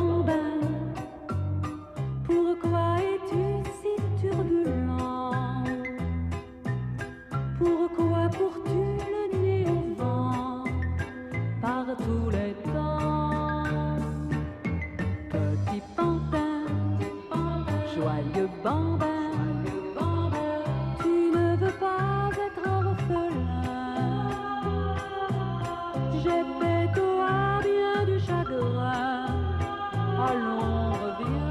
bambin, pourquoi es-tu si turbulent? Pourquoi cours-tu le nez au vent par tous les temps? Petit pantin, joyeux bambin, tu ne veux pas être orphelin. J'ai fait toi bien du chagrin, allons reviens.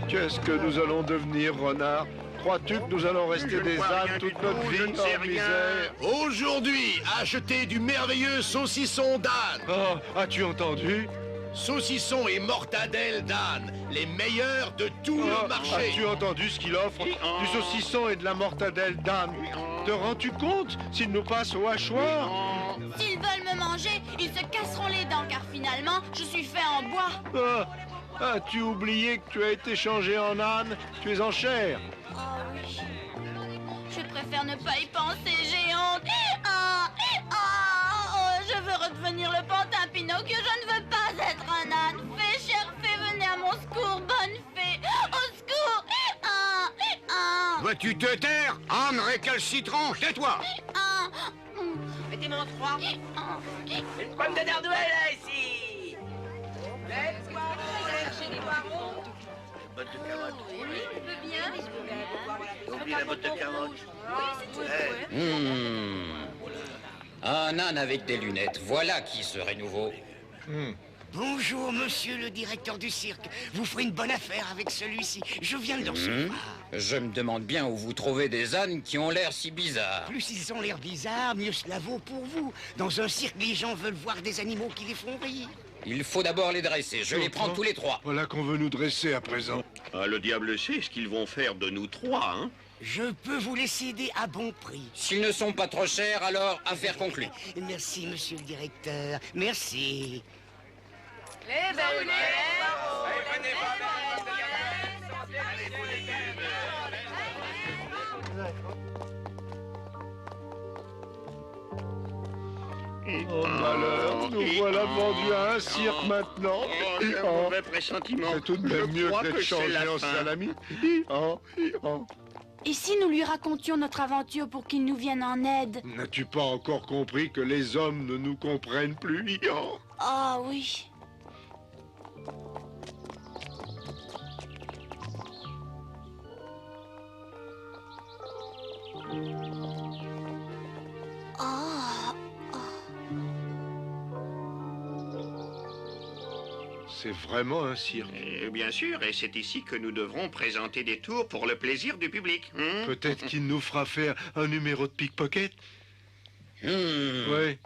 Qu'est-ce que nous allons devenir, renard? Crois-tu que nous allons rester des ânes toute notre vie en misère? Aujourd'hui, achetez du merveilleux saucisson d'âne. Oh, as-tu entendu? Saucisson et mortadelle d'âne, les meilleurs de tout le marché. As-tu entendu ce qu'il offre? Du saucisson et de la mortadelle d'âne. Te rends-tu compte s'ils nous passent au hachoir? S'ils veulent me manger, ils se casseront les dents, car finalement, je suis fait en bois. As-tu oublié que tu as été changé en âne? Tu es en chair. Oh oui. Je préfère ne pas y penser, j'ai honte. Je veux redevenir le pantin Pinocchio, je ne veux pas être un âne. Fée, chère fée, venez à mon secours, bonne fée. Au secours. Veux-tu te taire, âne récalcitrant? Tais-toi. Mettez-moi en trois. Une pomme de nardouelle, là, ici. Let's go. Chercher des poireaux. Botte de carottes. Oui, je veux bien. Oublie la botte de carottes. Oui, c'est tout. Un âne avec des lunettes, voilà qui serait nouveau. Bonjour, monsieur le directeur du cirque. Vous ferez une bonne affaire avec celui-ci. Je viens de le recevoir. Je me demande bien où vous trouvez des ânes qui ont l'air si bizarres. Plus ils ont l'air bizarres, mieux cela vaut pour vous. Dans un cirque, les gens veulent voir des animaux qui les font rire. Il faut d'abord les dresser, je les prends tous les trois. Voilà qu'on veut nous dresser à présent. Ah, le diable sait ce qu'ils vont faire de nous trois, hein. Je peux vous les céder à bon prix. S'ils ne sont pas trop chers, alors affaire conclue. Merci, monsieur le directeur. Merci. Les belles Oh malheur, nous voilà vendus à un cirque maintenant. J'ai un mauvais pressentiment. C'est tout de même Je mieux crois que d'être que c'est changé la en fin. salami. Et si nous lui racontions notre aventure pour qu'il nous vienne en aide? N'as-tu pas encore compris que les hommes ne nous comprennent plus? Ah oui. C'est vraiment un cirque. Bien sûr, et c'est ici que nous devrons présenter des tours pour le plaisir du public. Peut-être qu'il nous fera faire un numéro de pickpocket. Oui.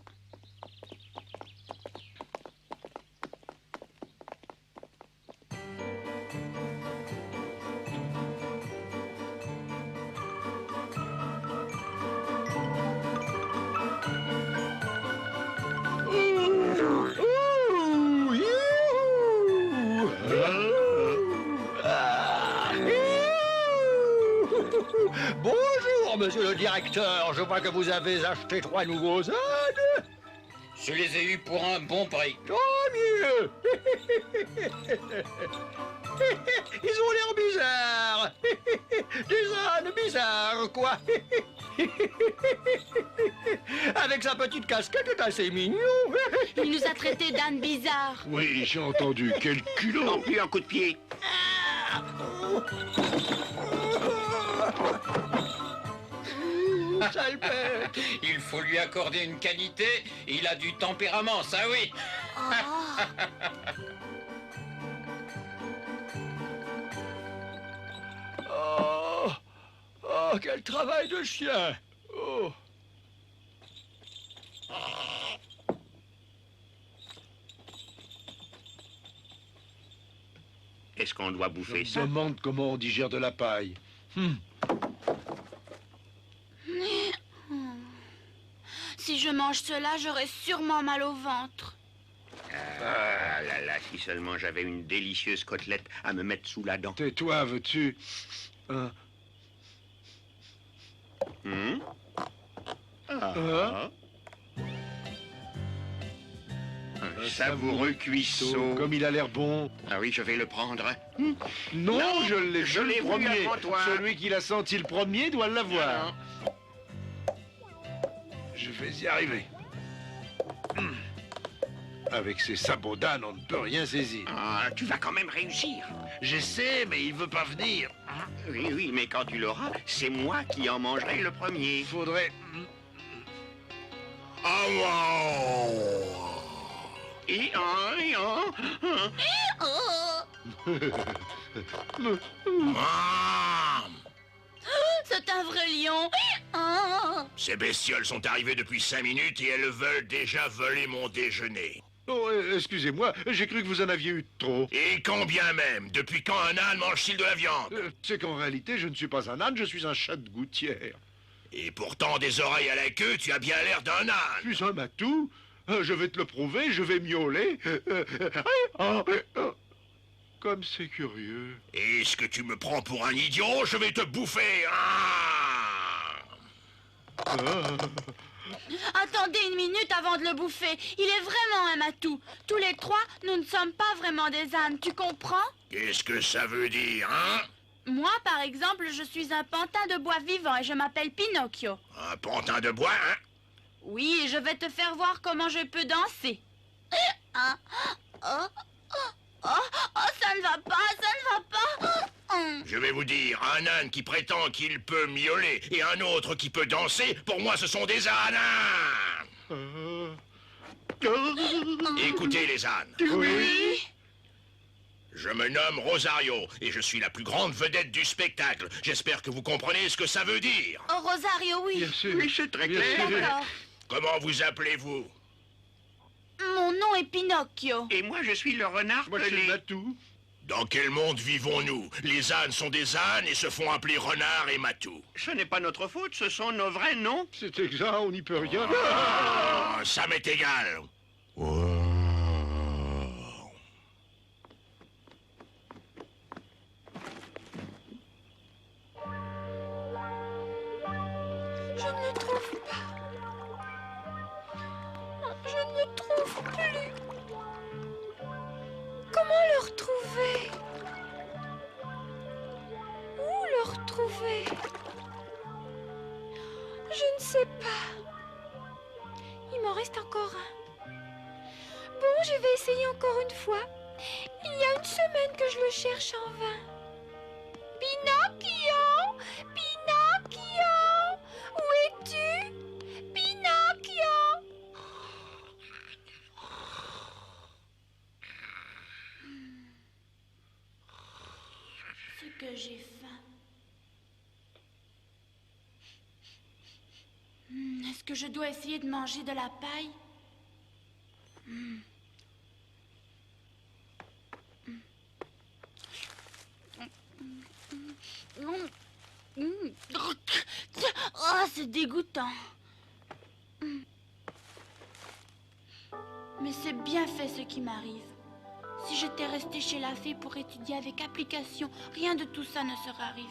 Bonjour, monsieur le directeur. Je vois que vous avez acheté 3 nouveaux ânes. Je les ai eus pour un bon prix. Tant mieux. Ils ont l'air bizarres. Des ânes bizarres, quoi. Avec sa petite casquette, c'est assez mignon. Il nous a traités d'ânes bizarres. Oui, j'ai entendu. Quel culot! Puis un coup de pied. Sale bête. Il faut lui accorder une qualité, il a du tempérament, ça oui. Oh, quel travail de chien! Oh! Est-ce qu'on doit Je bouffer me ça? demande comment on digère de la paille. Si je mange cela, j'aurai sûrement mal au ventre. Ah là là, si seulement j'avais une délicieuse côtelette à me mettre sous la dent. Tais-toi, veux-tu? Hein? Hum? Ah. Hein? Un savoureux cuisseau. Comme il a l'air bon. Ah oui, je vais le prendre. Non, Non, je l'ai je vu l'ai le vu premier. avant toi. Celui qui l'a senti le premier doit l'avoir. Non. Je vais y arriver. Avec ces sabots d'âne, on ne peut rien saisir. Ah, tu vas quand même réussir. J'essaie, mais il veut pas venir. Oui, oui, mais quand tu l'auras, c'est moi qui en mangerai le premier. Il faudrait... C'est un vrai lion. Oh. Ces bestioles sont arrivées depuis 5 minutes et elles veulent déjà voler mon déjeuner. Oh, excusez-moi, j'ai cru que vous en aviez eu trop. Et combien même? Depuis quand un âne mange-t-il de la viande? C'est qu'en réalité, je ne suis pas un âne, je suis un chat de gouttière. Et pourtant, des oreilles à la queue, tu as bien l'air d'un âne. Je suis un matou. Je vais te le prouver, je vais miauler. Comme c'est curieux. Est-ce que tu me prends pour un idiot? Je vais te bouffer. Attendez une minute avant de le bouffer. Il est vraiment un matou. Tous les trois, nous ne sommes pas vraiment des ânes, tu comprends? Qu'est-ce que ça veut dire, hein? Moi, par exemple, je suis un pantin de bois vivant et je m'appelle Pinocchio. Un pantin de bois, hein? Oui, et je vais te faire voir comment je peux danser. Ah, oh, oh, oh, oh, ça ne va pas, ça ne va pas. Je vais vous dire, un âne qui prétend qu'il peut miauler et un autre qui peut danser, pour moi ce sont des ânes. Écoutez les ânes. Oui. Je me nomme Rosario et je suis la plus grande vedette du spectacle. J'espère que vous comprenez ce que ça veut dire. Oh, Rosario, oui. Bien sûr. Oui, c'est très Bien clair. sûr. D'accord. Comment vous appelez-vous? Mon nom est Pinocchio. Et moi je suis le renard Moi, je suis le matou. Dans quel monde vivons-nous? Les ânes sont des ânes et se font appeler renards et matous. Ce n'est pas notre faute, ce sont nos vrais noms. C'est exact, on n'y peut rien. Ah, ça m'est égal. Je ne le trouve pas. Je ne le trouve plus. Comment le retrouver? Où le retrouver? Je ne sais pas. Il m'en reste encore un. Bon, je vais essayer encore une fois. Il y a une semaine que je le cherche en vain. Pinocchio! Pinocchio! Où es-tu? Pinocchio! Ce que j'ai faim. Est-ce que je dois essayer de manger de la paille? Oh, c'est dégoûtant. Mais c'est bien fait ce qui m'arrive. Si j'étais restée chez la fée pour étudier avec application, rien de tout ça ne serait arrivé.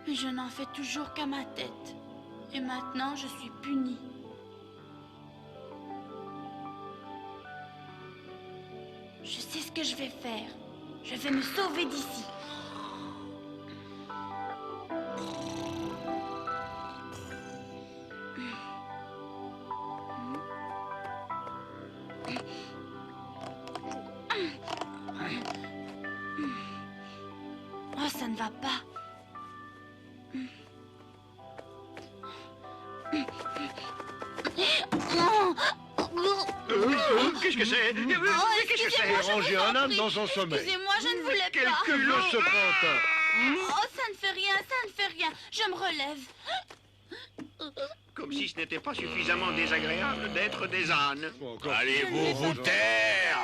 Mais je n'en fais toujours qu'à ma tête. Et maintenant, je suis punie. Je sais ce que je vais faire. Je vais me sauver d'ici. va pas. Qu'est-ce que c'est? Qu'est-ce que c'est? Déranger un âne dans son sommeil. Excusez-moi, je ne voulais Quel pas. culot ce pantin! Oh, ça ne fait rien, ça ne fait rien. Je me relève. Comme si ce n'était pas suffisamment désagréable d'être des ânes. Allez-vous vous taire?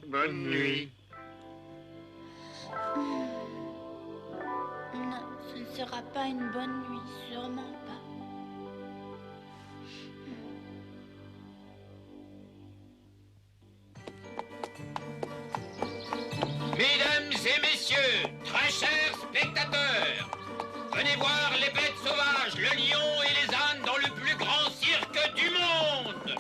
Bonne nuit. Non, ce ne sera pas une bonne nuit, sûrement pas. Mesdames et messieurs, très chers spectateurs, venez voir les bêtes sauvages, le lion et les ânes dans le plus grand cirque du monde.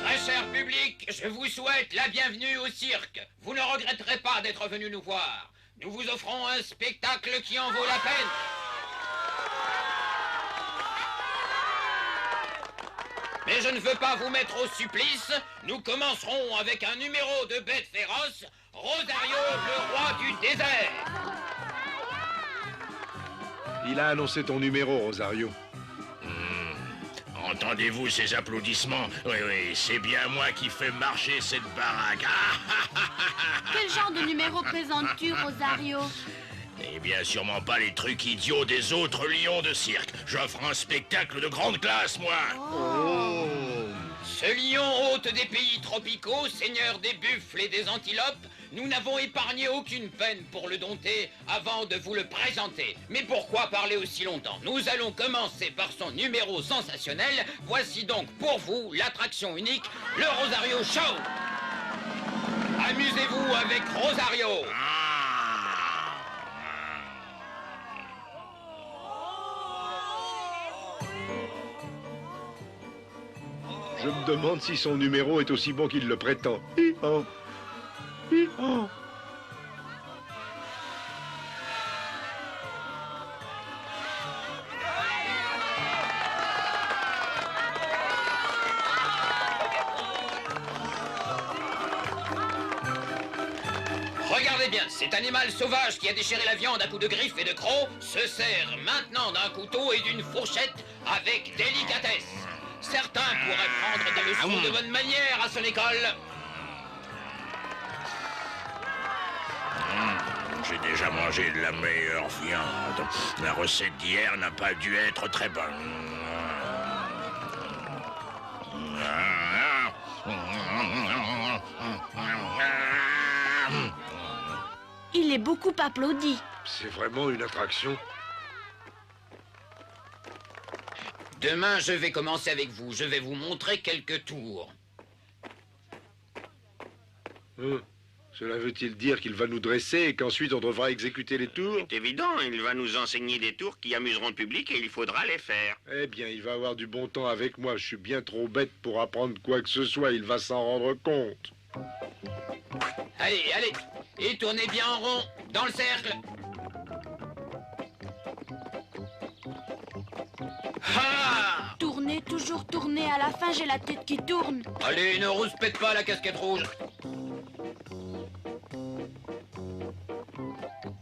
Très cher public, je vous souhaite la bienvenue au cirque. Vous ne regretterez pas d'être venu nous voir. Nous vous offrons un spectacle qui en vaut la peine. Mais je ne veux pas vous mettre au supplice. Nous commencerons avec un numéro de bête féroce, Rosario, le roi du désert. Il a annoncé ton numéro, Rosario. Entendez-vous ces applaudissements? Oui, oui, c'est bien moi qui fais marcher cette baraque. Quel genre de numéro présentes-tu, Rosario? Eh bien, sûrement pas les trucs idiots des autres lions de cirque. J'offre un spectacle de grande classe, moi. Oh. Ce lion hôte des pays tropicaux, seigneur des buffles et des antilopes, nous n'avons épargné aucune peine pour le dompter avant de vous le présenter. Mais pourquoi parler aussi longtemps? Nous allons commencer par son numéro sensationnel. Voici donc pour vous l'attraction unique, le Rosario Show. Amusez-vous avec Rosario. Je me demande si son numéro est aussi bon qu'il le prétend. Hi-ho. Hi-ho. Regardez bien, cet animal sauvage qui a déchiré la viande à coups de griffes et de crocs se sert maintenant d'un couteau et d'une fourchette avec délicatesse. Certains pourraient prendre des leçons de bonne manière à son école. J'ai déjà mangé de la meilleure viande. La recette d'hier n'a pas dû être très bonne. Il est beaucoup applaudi. C'est vraiment une attraction. Demain, je vais commencer avec vous. Je vais vous montrer quelques tours. Cela veut-il dire qu'il va nous dresser et qu'ensuite on devra exécuter les tours? C'est évident, il va nous enseigner des tours qui amuseront le public et il faudra les faire. Eh bien, il va avoir du bon temps avec moi. Je suis bien trop bête pour apprendre quoi que ce soit. Il va s'en rendre compte. Allez, allez. Et tournez bien en rond, dans le cercle. Ah! Tournez, toujours tourner. À la fin, j'ai la tête qui tourne. Allez, ne rouspète pas la casquette rouge.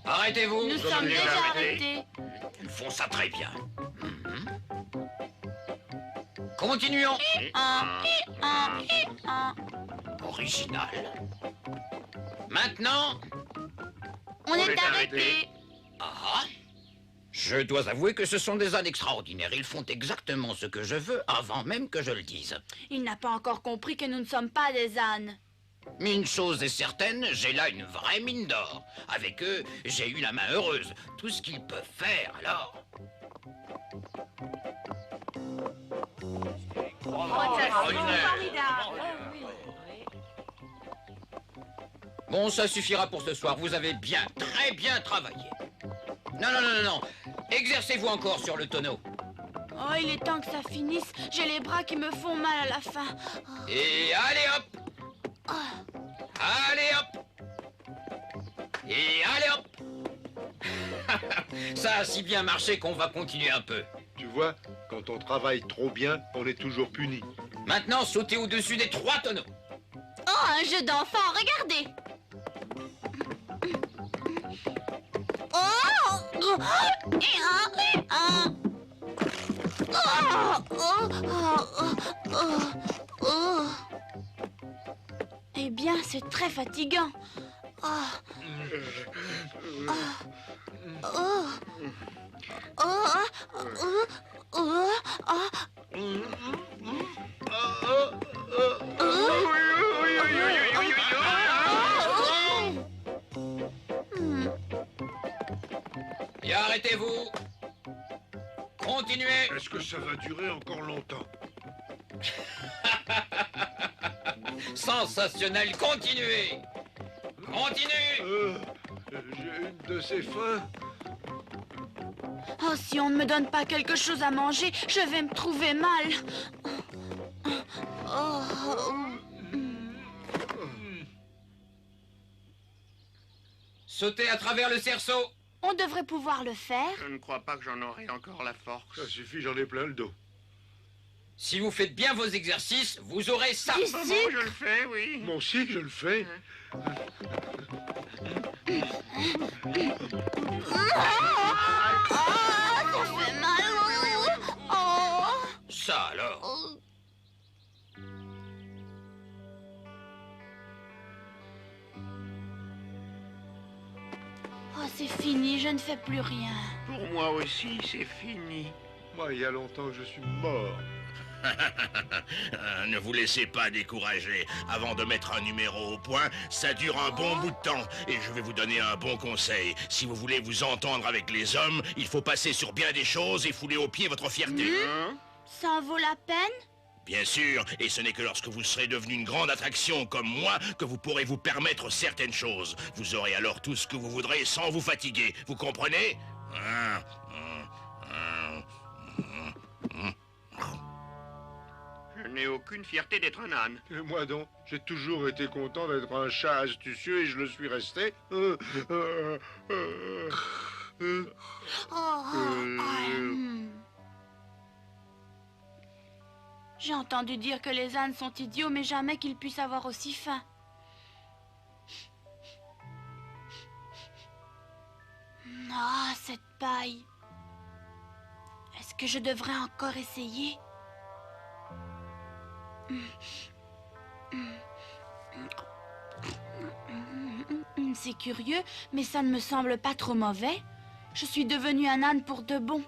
Arrêtez-vous. Nous sommes déjà arrêtés. Ils font ça très bien. Continuons. Original. Maintenant, On est arrêtés. ah, je dois avouer que ce sont des ânes extraordinaires. Ils font exactement ce que je veux avant même que je le dise. Il n'a pas encore compris que nous ne sommes pas des ânes. Mais une chose est certaine, j'ai là une vraie mine d'or. Avec eux, j'ai eu la main heureuse. Tout ce qu'ils peuvent faire, alors... Bon, ça suffira pour ce soir. Vous avez bien, très bien travaillé. Non, non, non, non, non. Exercez-vous encore sur le tonneau. Oh, il est temps que ça finisse. J'ai les bras qui me font mal à la fin. Oh. Et allez hop. Allez hop. Et allez hop. Ça a si bien marché qu'on va continuer un peu. Tu vois, quand on travaille trop bien, on est toujours puni. Maintenant, sautez au-dessus des 3 tonneaux. Oh, un jeu d'enfant, regardez. Eh bien, c'est très fatigant. Et arrêtez-vous. Continuez. Est-ce que ça va durer encore longtemps? Sensationnel, continuez. Continue. J'ai une de ces fins. Oh, si on ne me donne pas quelque chose à manger, je vais me trouver mal. Sautez à travers le cerceau. On devrait pouvoir le faire. Je ne crois pas que j'en aurai encore la force. Ça suffit, j'en ai plein le dos. Si vous faites bien vos exercices, vous aurez ça. Ici. Bon, je le fais, oui. Moi aussi, je le fais. Ça fait mal. Oh. Ça alors. Oh, c'est fini, je ne fais plus rien. Pour moi aussi, c'est fini. Moi, il y a longtemps que je suis mort. Ne vous laissez pas décourager. Avant de mettre un numéro au point, ça dure un bon bout de temps. Et je vais vous donner un bon conseil. Si vous voulez vous entendre avec les hommes, il faut passer sur bien des choses et fouler aux pieds votre fierté. Ça en vaut la peine? Bien sûr, et ce n'est que lorsque vous serez devenu une grande attraction comme moi que vous pourrez vous permettre certaines choses. Vous aurez alors tout ce que vous voudrez sans vous fatiguer. Vous comprenez? Je n'ai aucune fierté d'être un âne. Et moi donc, j'ai toujours été content d'être un chat astucieux et je le suis resté. J'ai entendu dire que les ânes sont idiots, mais jamais qu'ils puissent avoir aussi faim. Ah, cette paille. Est-ce que je devrais encore essayer? C'est curieux, mais ça ne me semble pas trop mauvais. Je suis devenu un âne pour de bon.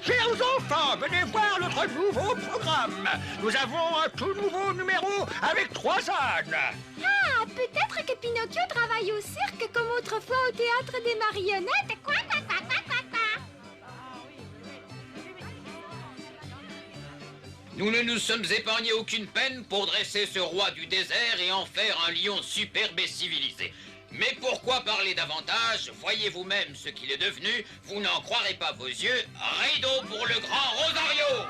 Chers enfants, venez voir notre nouveau programme. Nous avons un tout nouveau numéro avec 3 ânes. Ah, peut-être que Pinocchio travaille au cirque comme autrefois au théâtre des marionnettes. Quoi, quoi, quoi, quoi, quoi, quoi. Nous ne nous sommes épargnés aucune peine pour dresser ce roi du désert et en faire un lion superbe et civilisé. Mais pourquoi parler davantage? Voyez vous-même ce qu'il est devenu, vous n'en croirez pas vos yeux. Rideau pour le grand Rosario!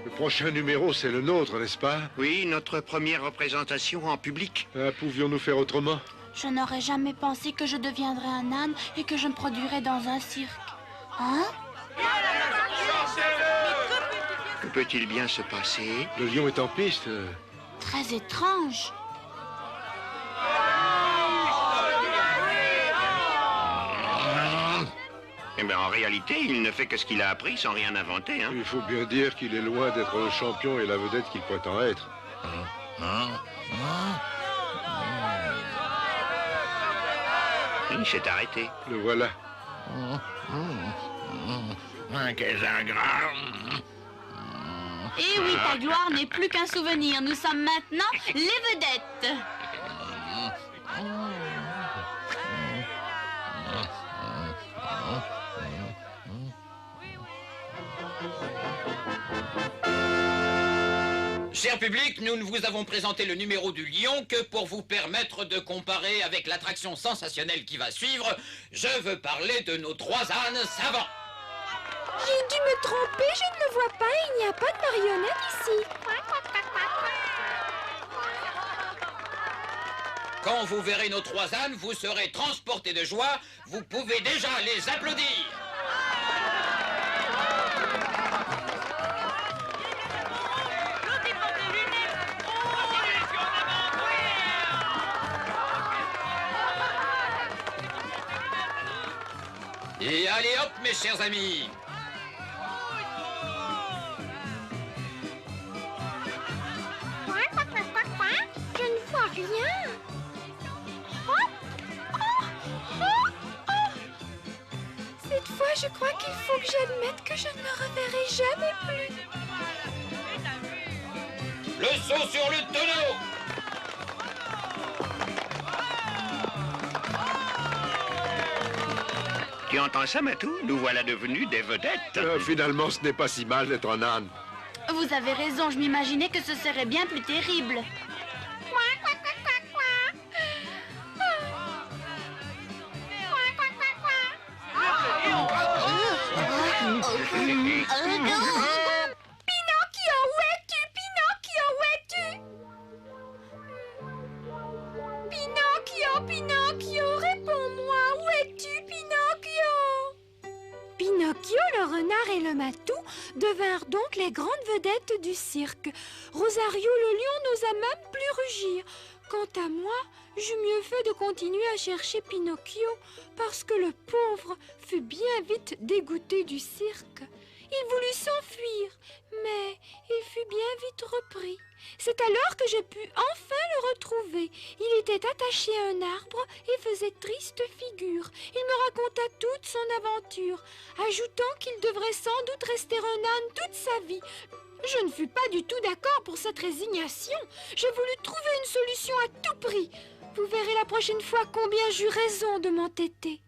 Le prochain numéro, c'est le nôtre, n'est-ce pas? Oui, notre première représentation en public. Pouvions-nous faire autrement? Je n'aurais jamais pensé que je deviendrais un âne et que je me produirais dans un cirque. Hein? Que peut-il bien se passer? Le lion est en piste. Très étrange. Eh bien, en réalité, il ne fait que ce qu'il a appris sans rien inventer, hein. Il faut bien dire qu'il est loin d'être le champion et la vedette qu'il prétend être. Il s'est arrêté. Le voilà. Quel ingrat. Et oui, ta gloire n'est plus qu'un souvenir. Nous sommes maintenant les vedettes. Cher public, nous ne vous avons présenté le numéro du lion que pour vous permettre de comparer avec l'attraction sensationnelle qui va suivre. Je veux parler de nos 3 ânes savants. J'ai dû me tromper, je ne le vois pas, il n'y a pas de marionnette ici. Quand vous verrez nos 3 ânes, vous serez transportés de joie. Vous pouvez déjà les applaudir. Et allez hop, mes chers amis. Je ne vois rien. Cette fois, je crois qu'il faut que j'admette que je ne me reverrai jamais plus. Le saut sur le tonneau. Tu entends ça, Matou? Nous voilà devenus des vedettes. Finalement, ce n'est pas si mal d'être un âne. Vous avez raison, je m'imaginais que ce serait bien plus terrible. Pinocchio, où es-tu? Pinocchio, où es-tu? Pinocchio, Pinocchio, réponds-moi, où es-tu, Pinocchio? Pinocchio, le renard et le matou devinrent donc les grandes vedettes du cirque. Rosario le lion n'osa même plus rugir. Quant à moi, j'eus mieux fait de continuer à chercher Pinocchio parce que le pauvre fut bien vite dégoûté du cirque. Il voulut s'enfuir, mais il fut bien vite repris. C'est alors que je pus enfin le retrouver. Il était attaché à un arbre et faisait triste figure. Il me raconta toute son aventure, ajoutant qu'il devrait sans doute rester un âne toute sa vie. Je ne fus pas du tout d'accord pour cette résignation. Je voulus trouver une solution à tout prix. Vous verrez la prochaine fois combien j'eus raison de m'entêter.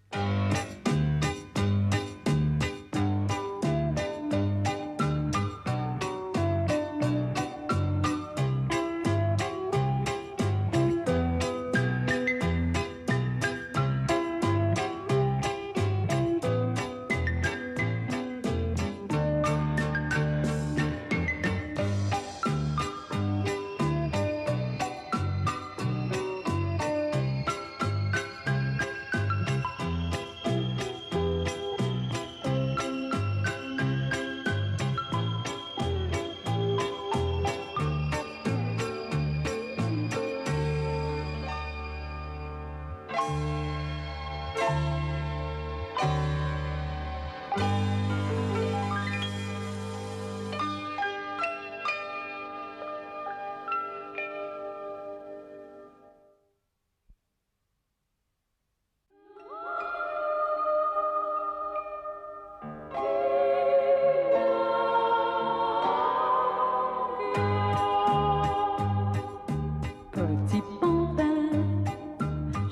Petit bambin,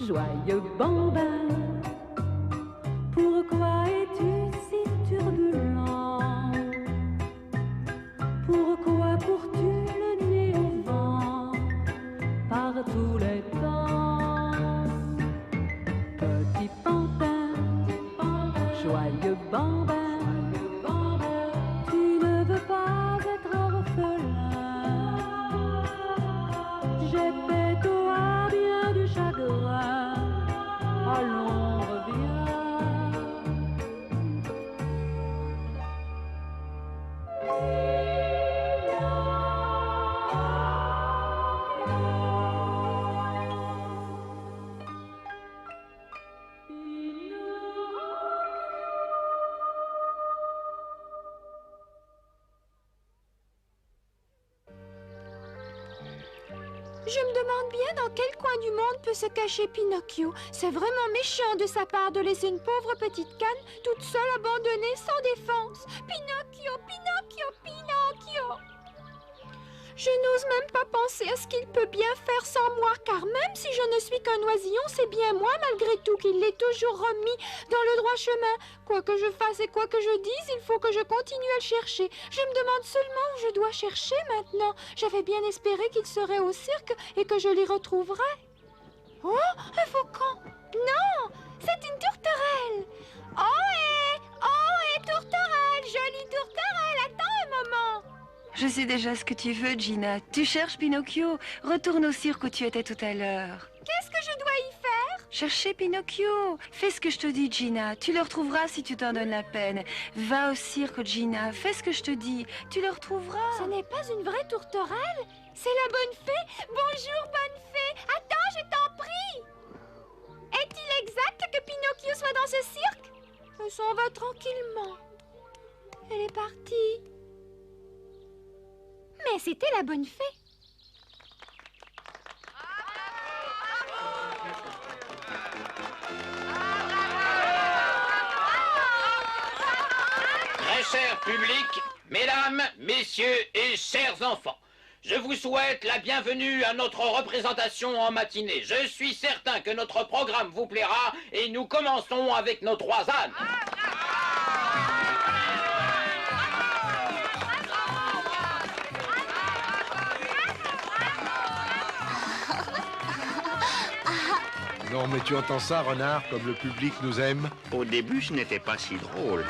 joyeux bambin, pourquoi es-tu si turbulent? Pourquoi cours-tu le nez au vent par tous les temps? Petit bambin, joyeux bambin, tu ne veux pas être orphelin. J'ai fait toi bien du chagrin, allons reviens. Je me demande bien dans quel coin du monde peut se cacher Pinocchio. C'est vraiment méchant de sa part de laisser une pauvre petite canne toute seule abandonnée sans défense. Pinocchio, Pinocchio, Pinocchio! Je n'ose même pas penser à ce qu'il peut bien faire sans moi, car même si je ne suis qu'un oisillon, c'est bien moi, malgré tout, qu'il l'ait toujours remis dans le droit chemin. Quoi que je fasse et quoi que je dise, il faut que je continue à le chercher. Je me demande seulement où je dois chercher maintenant. J'avais bien espéré qu'il serait au cirque et que je l'y retrouverais. Oh, un faucon! Non, c'est une tourterelle! Oh, tourterelle! Jolie tourterelle! Attends un moment! Je sais déjà ce que tu veux, Gina. Tu cherches Pinocchio. Retourne au cirque où tu étais tout à l'heure. Qu'est-ce que je dois y faire? Chercher Pinocchio. Fais ce que je te dis, Gina. Tu le retrouveras si tu t'en donnes la peine. Va au cirque, Gina. Fais ce que je te dis. Tu le retrouveras. Ce n'est pas une vraie tourterelle? C'est la bonne fée? Bonjour, bonne fée! Attends, je t'en prie! Est-il exact que Pinocchio soit dans ce cirque? Elle s'en va tranquillement. Elle est partie. Mais c'était la bonne fée. Très cher public, mesdames, messieurs et chers enfants, je vous souhaite la bienvenue à notre représentation en matinée. Je suis certain que notre programme vous plaira et nous commençons avec nos 3 ânes. Non, mais tu entends ça, renard, comme le public nous aime? Au début, ce n'était pas si drôle.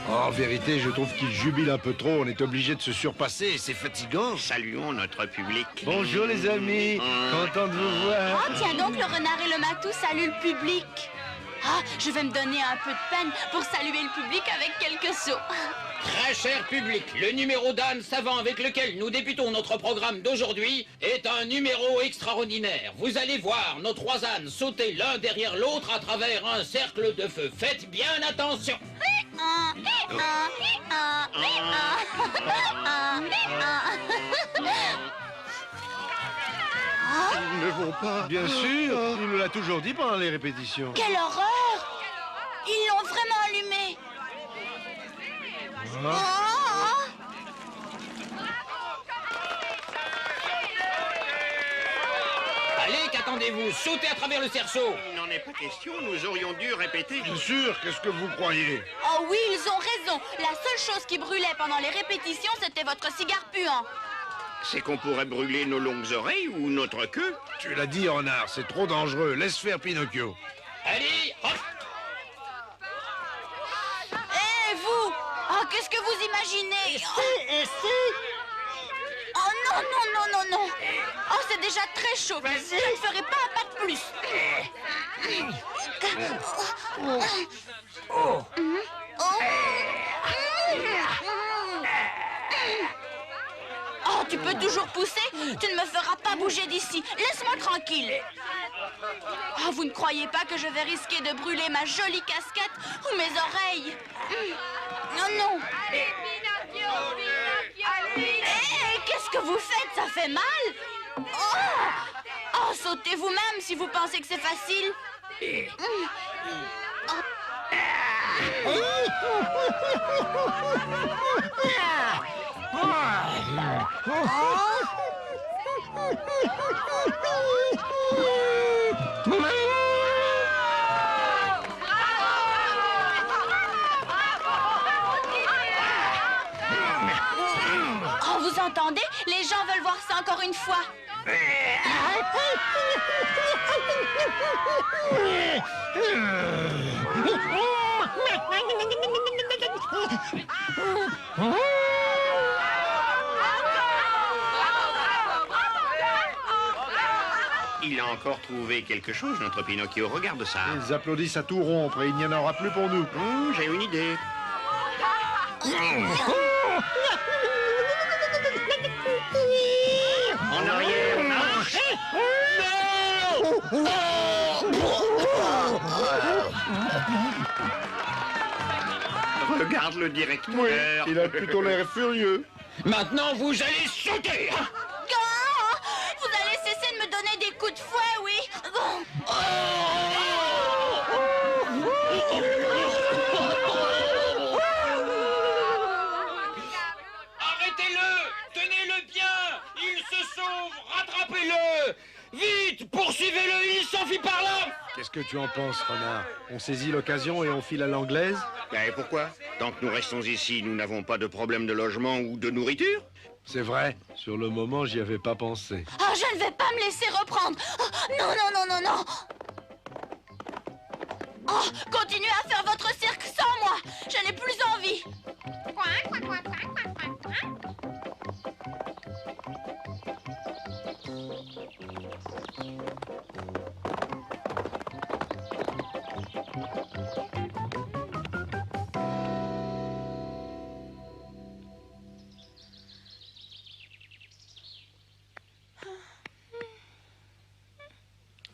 En vérité, je trouve qu'il jubile un peu trop. On est obligé de se surpasser et c'est fatigant. Saluons notre public. Bonjour les amis, content de vous voir. Oh, tiens donc, le renard et le matou saluent le public. Ah, je vais me donner un peu de peine pour saluer le public avec quelques sauts. Très cher public, le numéro d'âne savant avec lequel nous débutons notre programme d'aujourd'hui est un numéro extraordinaire. Vous allez voir nos 3 ânes sauter l'un derrière l'autre à travers un cercle de feu. Faites bien attention. Ils ne vont pas. Bien sûr, il nous l'a toujours dit pendant les répétitions. Quelle horreur! Ils l'ont vraiment allumé. Allez, qu'attendez-vous? Sautez à travers le cerceau. Il n'en est pas question, nous aurions dû répéter. Bien sûr, qu'est-ce que vous croyez? Oh oui, ils ont raison. La seule chose qui brûlait pendant les répétitions, c'était votre cigare puant. C'est qu'on pourrait brûler nos longues oreilles ou notre queue. Tu l'as dit, renard, c'est trop dangereux. Laisse faire Pinocchio. Allez, hop! Eh, vous! Oh, qu'est-ce que vous imaginez? Oh non, non, non, non, non! Oh, c'est déjà très chaud. Je ne ferai pas un pas de plus. Oh, tu peux toujours pousser? Tu ne me feras pas bouger d'ici. Laisse-moi tranquille. Oh, vous ne croyez pas que je vais risquer de brûler ma jolie casquette ou mes oreilles? Non, non. Qu'est-ce que vous faites? Ça fait mal? Oh, sautez vous-même si vous pensez que c'est facile. Oh, vous entendez? Les gens veulent voir ça encore une fois. Il a encore trouvé quelque chose, notre Pinocchio. Regarde ça. Ils applaudissent à tout rompre et il n'y en aura plus pour nous. J'ai une idée. En arrière, marche. Regarde le directeur. Oui, il a plutôt l'air furieux. Maintenant, vous allez sauter, hein? Ah, vous allez cesser de me donner des coups de fouet, oui? Arrêtez-le! Tenez-le bien! Il se sauve! Rattrapez-le! Vite! Poursuivez-le! Il s'enfuit par là! Qu'est-ce que tu en penses, renard? On saisit l'occasion et on file à l'anglaise? Et pourquoi? Tant que nous restons ici, nous n'avons pas de problème de logement ou de nourriture? C'est vrai. Sur le moment, j'y avais pas pensé. Ah, je ne vais pas me laisser reprendre. Oh, non, non, non, non, non. Oh, continuez à faire votre cirque sans moi. Je n'ai plus envie.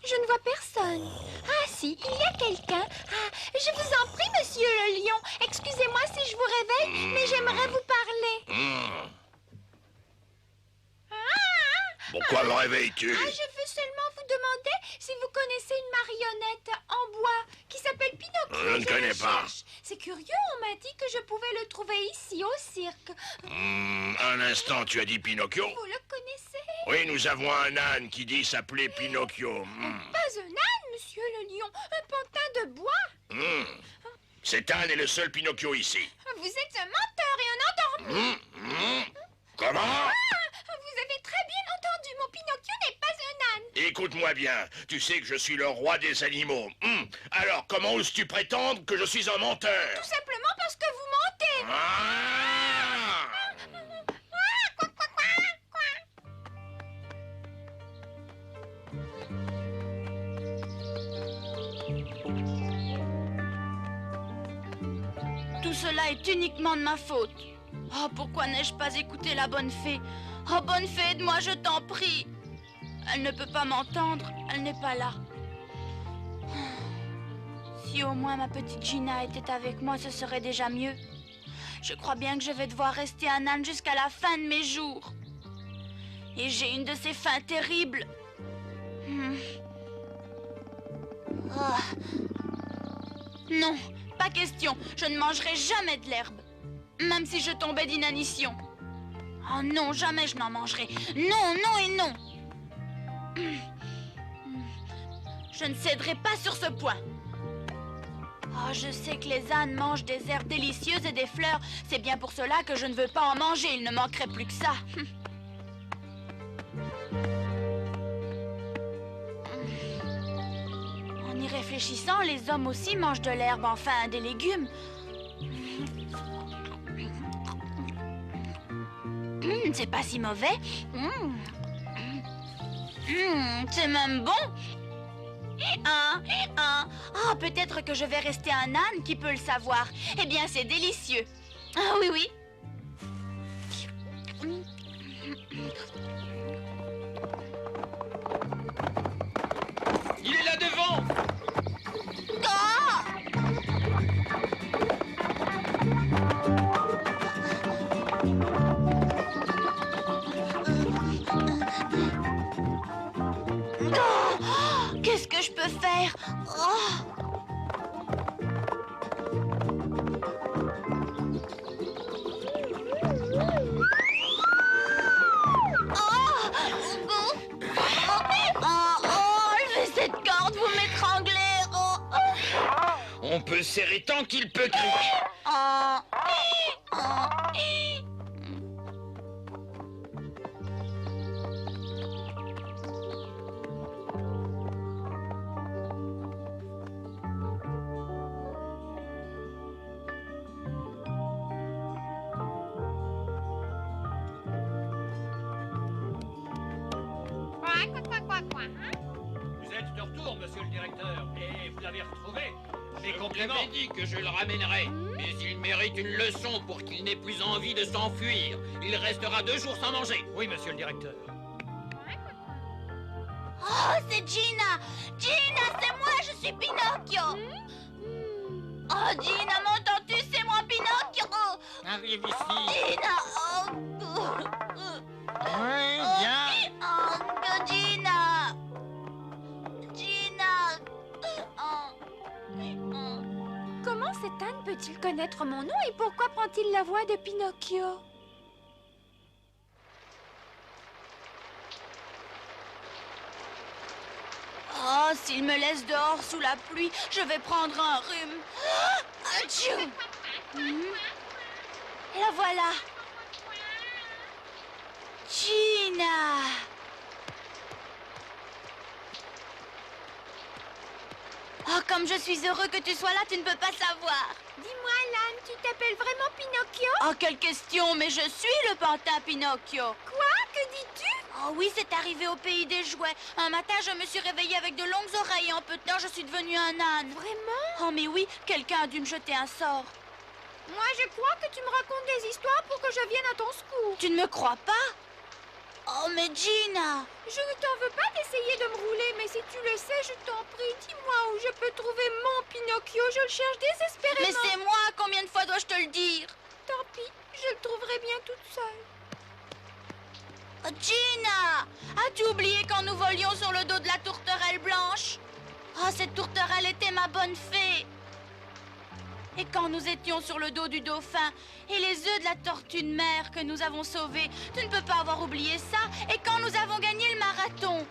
Je ne vois personne. Ah si, il y a quelqu'un. Ah, je vous en prie, monsieur le lion. Excusez-moi si je vous réveille, mais j'aimerais vous parler. Pourquoi me réveilles-tu? Ah, je veux seulement vous demander si vous connaissez une marionnette en bois qui s'appelle Pinocchio. Je ne connais le pas. cherche. C'est curieux, on m'a dit que je pouvais le trouver ici, au cirque. Un instant, tu as dit Pinocchio? Vous le connaissez? Oui, nous avons un âne qui dit s'appeler Pinocchio. Pas un âne, monsieur le lion, un pantin de bois. Cet âne est le seul Pinocchio ici. Vous êtes un menteur et un endormi. Comment? Vous avez très bien entendu, mon Pinocchio n'est pas un âne. Écoute-moi bien, tu sais que je suis le roi des animaux. Alors, comment oses-tu prétendre que je suis un menteur? Tout simplement parce que vous mentez. Tout cela est uniquement de ma faute. Oh, pourquoi n'ai-je pas écouté la bonne fée? Oh, bonne fée, aide-moi, je t'en prie. Elle ne peut pas m'entendre, elle n'est pas là. Si au moins ma petite Gina était avec moi, ce serait déjà mieux. Je crois bien que je vais devoir rester un âne jusqu'à la fin de mes jours. Et j'ai une de ces faims terribles. Non, pas question. Je ne mangerai jamais de l'herbe. Même si je tombais d'inanition. Oh non, jamais je n'en mangerai. Non, non et non. Je ne céderai pas sur ce point. Oh, je sais que les ânes mangent des herbes délicieuses et des fleurs. C'est bien pour cela que je ne veux pas en manger. Il ne manquerait plus que ça. En y réfléchissant, les hommes aussi mangent de l'herbe, enfin des légumes. C'est pas si mauvais. C'est même bon. Peut-être que je vais rester un âne, qui peut le savoir. Eh bien, c'est délicieux. Ah oui, oui. Il est là devant! Qu'est-ce que je peux faire? Enlevez cette corde, vous m'étranglez. On peut serrer tant qu'il peut crier. Vous êtes de retour, monsieur le directeur, et vous l'avez retrouvé. Mes Je vous compliments. l'avais dit que je le ramènerai, mais il mérite une leçon pour qu'il n'ait plus envie de s'enfuir. Il restera 2 jours sans manger. Oui, monsieur le directeur. Oh, c'est Gina! Gina, c'est moi, je suis Pinocchio! Oh, Gina, m'entends-tu? C'est moi, Pinocchio! Arrive ici. Gina! Ouais, viens. Oh, Gina! Gina! Comment cet âne peut-il connaître mon nom et pourquoi prend-il la voix de Pinocchio? Oh, s'il me laisse dehors sous la pluie, je vais prendre un rhume. Atchou! La voilà. Gina! Oh, comme je suis heureux que tu sois là, tu ne peux pas savoir. Dis-moi, l'âne, tu t'appelles vraiment Pinocchio? Oh, quelle question, mais je suis le pantin Pinocchio. Quoi? Que dis-tu? Oh oui, c'est arrivé au pays des jouets. Un matin, je me suis réveillée avec de longues oreilles et en peu de temps, je suis devenue un âne. Vraiment? Oh, mais oui, quelqu'un a dû me jeter un sort. Moi, je crois que tu me racontes des histoires pour que je vienne à ton secours. Tu ne me crois pas? Oh, mais Gina! Je ne t'en veux pas d'essayer de me rouler, mais si tu le sais, je t'en prie, dis-moi où je peux trouver mon Pinocchio. Je le cherche désespérément. Mais c'est moi! Combien de fois dois-je te le dire? Tant pis, je le trouverai bien toute seule. Oh, Gina! As-tu oublié quand nous volions sur le dos de la tourterelle blanche? Oh, cette tourterelle était ma bonne fée! Et quand nous étions sur le dos du dauphin et les œufs de la tortue de mer que nous avons sauvés, tu ne peux pas avoir oublié ça. Et quand nous avons gagné le marathon.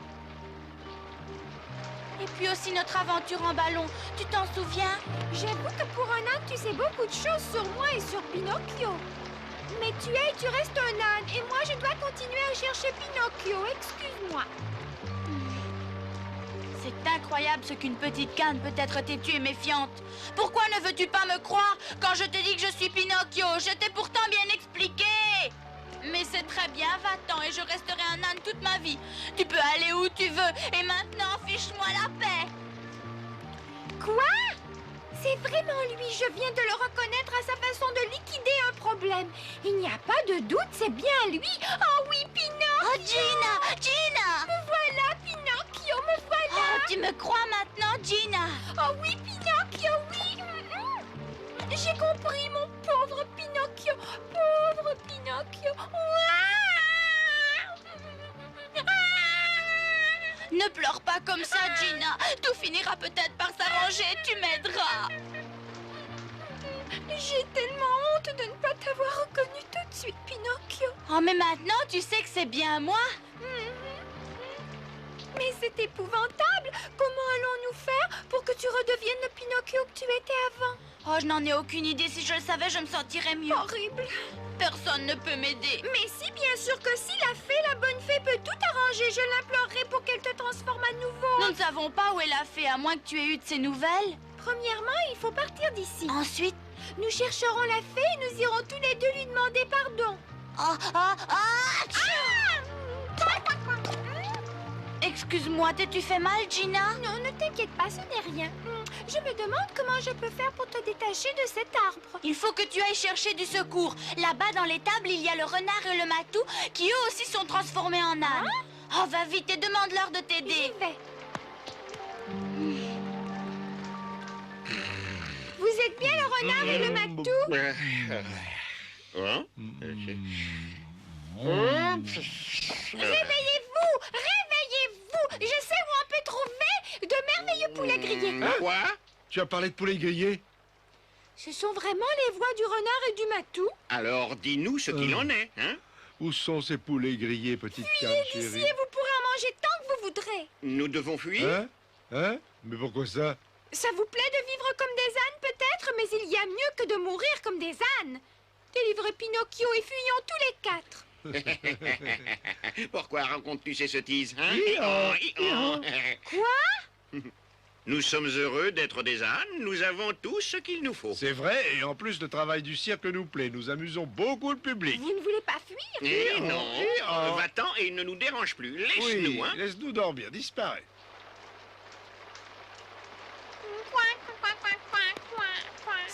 Et puis aussi notre aventure en ballon, tu t'en souviens? J'avoue que pour un âne, tu sais beaucoup de choses sur moi et sur Pinocchio. Mais tu es et tu restes un âne, et moi je dois continuer à chercher Pinocchio, excuse-moi. C'est incroyable ce qu'une petite canne peut être têtue et méfiante. Pourquoi ne veux-tu pas me croire quand je te dis que je suis Pinocchio? Je t'ai pourtant bien expliqué. Mais c'est très bien, va-t'en et je resterai un âne toute ma vie. Tu peux aller où tu veux et maintenant fiche-moi la paix. Quoi? C'est vraiment lui, je viens de le reconnaître à sa façon de liquider un problème. Il n'y a pas de doute, c'est bien lui. Oh oui, Pinocchio! Oh, Gina! Gina! Me voilà, Pinocchio, me voilà! Oh, tu me crois maintenant, Gina? Oh oui, Pinocchio, oui! J'ai compris, mon pauvre Pinocchio! Pauvre Pinocchio! Ne pleure pas comme ça, Gina. Tout finira peut-être par s'arranger. Tu m'aideras. J'ai tellement honte de ne pas t'avoir reconnu tout de suite, Pinocchio. Oh, mais maintenant, tu sais que c'est bien moi. Mais c'est épouvantable. Comment allons-nous faire pour que tu redeviennes le Pinocchio que tu étais avant? Oh, je n'en ai aucune idée. Si je le savais, je me sentirais mieux. Horrible. Personne ne peut m'aider. Mais si, bien sûr que si, la bonne fée peut tout arranger. Je l'implorerai pour qu'elle te transforme à nouveau. Nous ne savons pas où est la fée, à moins que tu aies eu de ses nouvelles. Premièrement, il faut partir d'ici. Ensuite, nous chercherons la fée et nous irons tous les deux lui demander pardon. Excuse-moi, t'es-tu fait mal, Gina? Non, ne t'inquiète pas, ce n'est rien. Je me demande comment je peux faire pour te détacher de cet arbre. Il faut que tu ailles chercher du secours. Là-bas, dans l'étable, il y a le renard et le matou qui, eux aussi, sont transformés en ânes. Oh, va vite et demande-leur de t'aider. J'y vais. Vous êtes bien le renard et le matou? Réveillez-vous! Réveillez-vous! Je sais où on peut trouver de merveilleux poulets grillés. Quoi? Tu as parlé de poulet grillé? Ce sont vraiment les voix du renard et du matou? Alors, dis-nous ce qu'il en est, hein? Où sont ces poulets grillés, petite canne Fuyez chérie? d'ici et vous pourrez en manger tant que vous voudrez. Nous devons fuir? Hein? Hein? Mais pourquoi ça? Ça vous plaît de vivre comme des ânes peut-être, mais il y a mieux que de mourir comme des ânes. Délivrez Pinocchio et fuyons tous les quatre. Pourquoi racontes-tu ces sottises, hein? Quoi? Nous sommes heureux d'être des ânes, nous avons tout ce qu'il nous faut. C'est vrai, et en plus, le travail du cirque nous plaît. Nous amusons beaucoup le public. Vous ne voulez pas fuir? Eh non, va-t'en et ne nous dérange plus. Laisse-nous, Oui, hein? laisse-nous dormir, disparaît.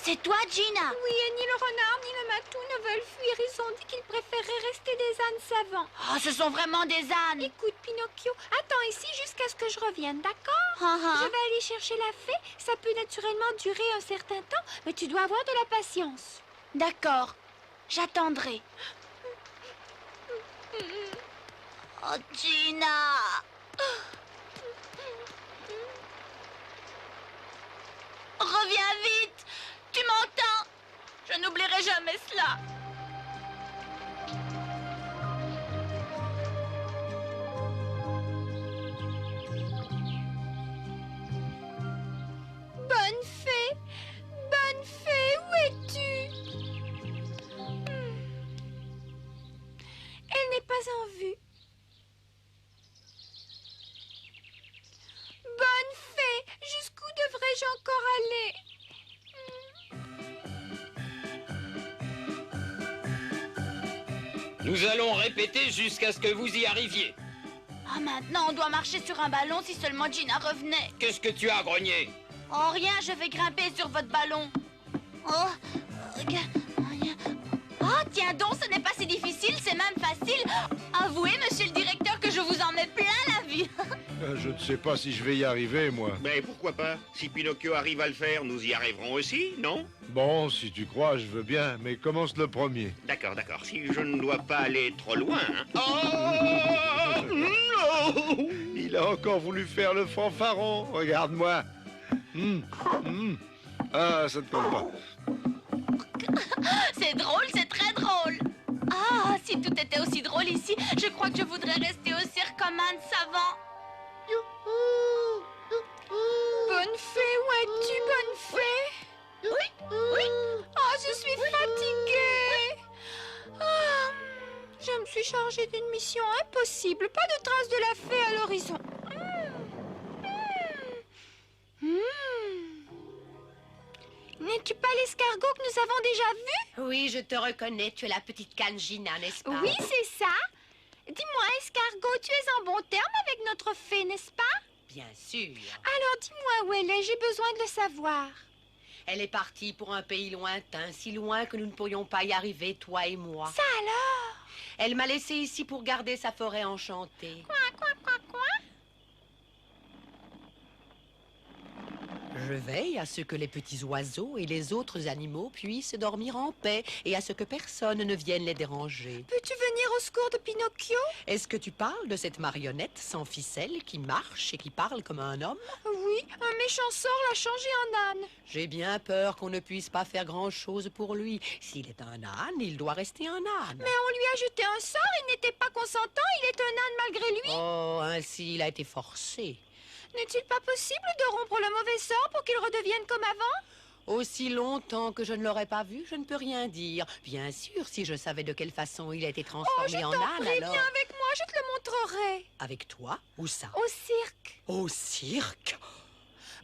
C'est toi, Gina? Oui, et ni le renard ni le matou ne veulent fuir. Ils ont dit qu'ils préféraient rester des ânes savants. Oh, ce sont vraiment des ânes. Écoute, Pinocchio, attends ici jusqu'à ce que je revienne, d'accord? Uh-huh. Je vais aller chercher la fée. Ça peut naturellement durer un certain temps, mais tu dois avoir de la patience. D'accord, j'attendrai. Oh, Gina! Reviens vite! Tu m'entends? Je n'oublierai jamais cela. Bonne fée, où es-tu? Elle n'est pas en vue. Bonne fée, jusqu'où devrais-je encore aller? Nous allons répéter jusqu'à ce que vous y arriviez. Ah, maintenant, on doit marcher sur un ballon si seulement Gina revenait. Qu'est-ce que tu as grogné? Oh, rien, je vais grimper sur votre ballon. Oh, tiens donc, ce n'est pas si difficile, c'est même facile. Avouez, monsieur le directeur, que je vous en mets plein la vue. Je ne sais pas si je vais y arriver, moi. Mais pourquoi pas? Si Pinocchio arrive à le faire, nous y arriverons aussi, non? Bon, si tu crois, je veux bien, mais commence le premier. D'accord, d'accord. Si je ne dois pas aller trop loin... hein. Oh non! Il a encore voulu faire le fanfaron, regarde-moi. Ah, ça ne colle pas. C'est drôle, c'est très drôle. Ah, si tout était aussi drôle ici, je crois que je voudrais rester au cirque comme un savant. Bonne fée, où es-tu, bonne fée? Oui, oui. Oh, je suis fatiguée. Ah, je me suis chargée d'une mission impossible. Pas de trace de la fée à l'horizon. N'es-tu pas l'escargot que nous avons déjà vu? Oui, je te reconnais. Tu es la petite canne Gina, n'est-ce pas? Oui, c'est ça. Dis-moi, escargot, tu es en bon terme avec notre fée, n'est-ce pas? Bien sûr. Alors dis-moi où elle est, j'ai besoin de le savoir. Elle est partie pour un pays lointain, si loin que nous ne pourrions pas y arriver, toi et moi. Ça alors? Elle m'a laissé ici pour garder sa forêt enchantée. Quoi? Je veille à ce que les petits oiseaux et les autres animaux puissent dormir en paix et à ce que personne ne vienne les déranger. Peux-tu venir au secours de Pinocchio? Est-ce que tu parles de cette marionnette sans ficelle qui marche et qui parle comme un homme? Oui, un méchant sort l'a changé en âne. J'ai bien peur qu'on ne puisse pas faire grand-chose pour lui. S'il est un âne, il doit rester un âne. Mais on lui a jeté un sort, il n'était pas consentant, il est un âne malgré lui. Oh, ainsi il a été forcé. N'est-il pas possible de rompre le mauvais sort pour qu'il redevienne comme avant? Aussi longtemps que je ne l'aurais pas vu, je ne peux rien dire. Bien sûr, si je savais de quelle façon il a été transformé en âne, alors... Viens avec moi, je te le montrerai. Avec toi? Où ça? Au cirque. Au cirque?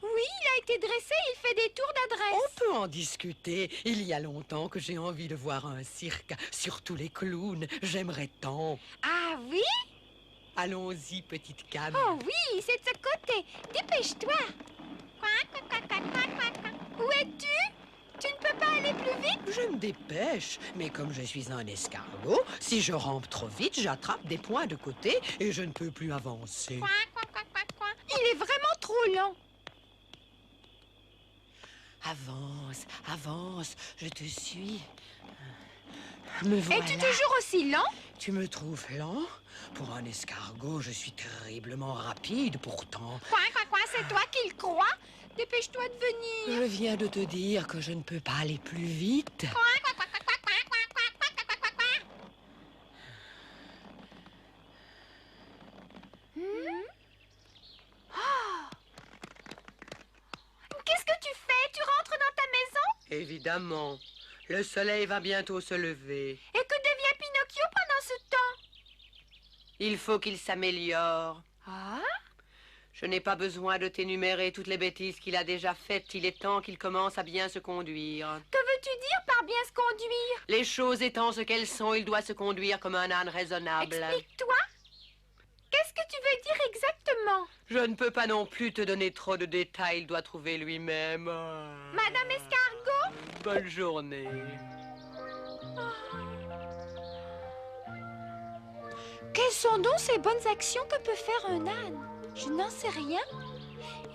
Oui, il a été dressé, il fait des tours d'adresse. On peut en discuter. Il y a longtemps que j'ai envie de voir un cirque, surtout les clowns. J'aimerais tant. Ah oui? Allons-y, petite Cam. Oh oui, c'est de ce côté. Dépêche-toi. Où es-tu? Tu ne peux pas aller plus vite? Je me dépêche, mais comme je suis un escargot, si je rampe trop vite, j'attrape des points de côté et je ne peux plus avancer. Il est vraiment trop lent. Avance, avance, je te suis. Me voilà. Es-tu toujours aussi lent? Tu me trouves lent? Pour un escargot, je suis terriblement rapide pourtant. C'est toi qui le crois? Dépêche-toi de venir. Je viens de te dire que je ne peux pas aller plus vite. Qu'est-ce que tu fais? Tu rentres dans ta maison? Évidemment. Le soleil va bientôt se lever. Et que devient Pinocchio pendant ce temps? Il faut qu'il s'améliore. Ah? Je n'ai pas besoin de t'énumérer toutes les bêtises qu'il a déjà faites. Il est temps qu'il commence à bien se conduire. Que veux-tu dire par bien se conduire? Les choses étant ce qu'elles sont, il doit se conduire comme un âne raisonnable. Explique-toi. Qu'est-ce que tu veux dire exactement? Je ne peux pas non plus te donner trop de détails. Il doit trouver lui-même. Madame Escargot? Bonne journée. Quelles sont donc ces bonnes actions que peut faire un âne? Je n'en sais rien.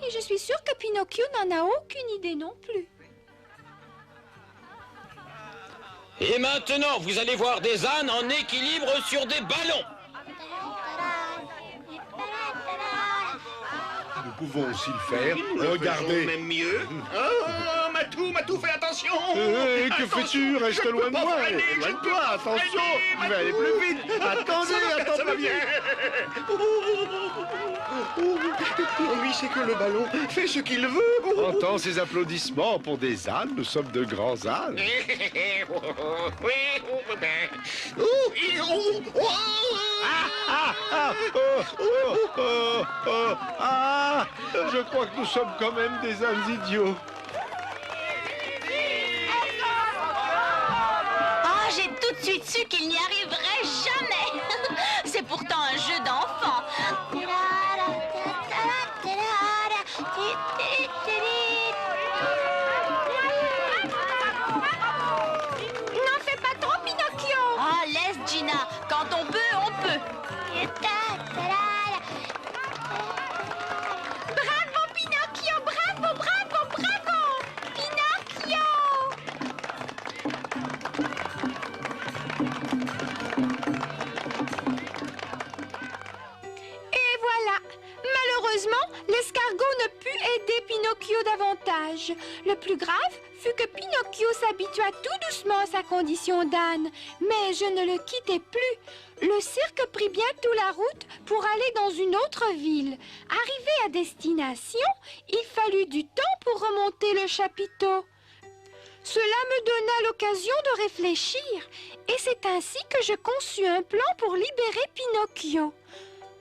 Et je suis sûre que Pinocchio n'en a aucune idée non plus. Et maintenant, vous allez voir des ânes en équilibre sur des ballons. Nous pouvons aussi le faire. Regardez. Même mieux. Oh, Matou, fais attention. Que fais-tu? Reste loin de moi. Éloigne-toi, attention. Je vais aller plus vite. Attendez, Ça va bien. Lui, c'est que le ballon fait ce qu'il veut. Entends ces applaudissements pour des ânes. Nous sommes de grands ânes. Je crois que nous sommes quand même des ânes idiots. Ah, j'ai tout de suite su qu'il n'y arriverait jamais. C'est pourtant un jeu d'enfant. N'en fais pas trop, Pinocchio. Ah, laisse Gina. Quand on peut, on peut. Bravo, Pinocchio, bravo, bravo, bravo. Pinocchio. Et voilà. Malheureusement, l'escargot ne put aider Pinocchio davantage. Le plus grave fut que Pinocchio s'habitua tout doucement à sa condition d'âne. Mais je ne le quittais plus. Le cirque prit bientôt la route pour aller dans une autre ville. Arrivé à destination, il fallut du temps pour remonter le chapiteau. Cela me donna l'occasion de réfléchir, et c'est ainsi que je conçus un plan pour libérer Pinocchio.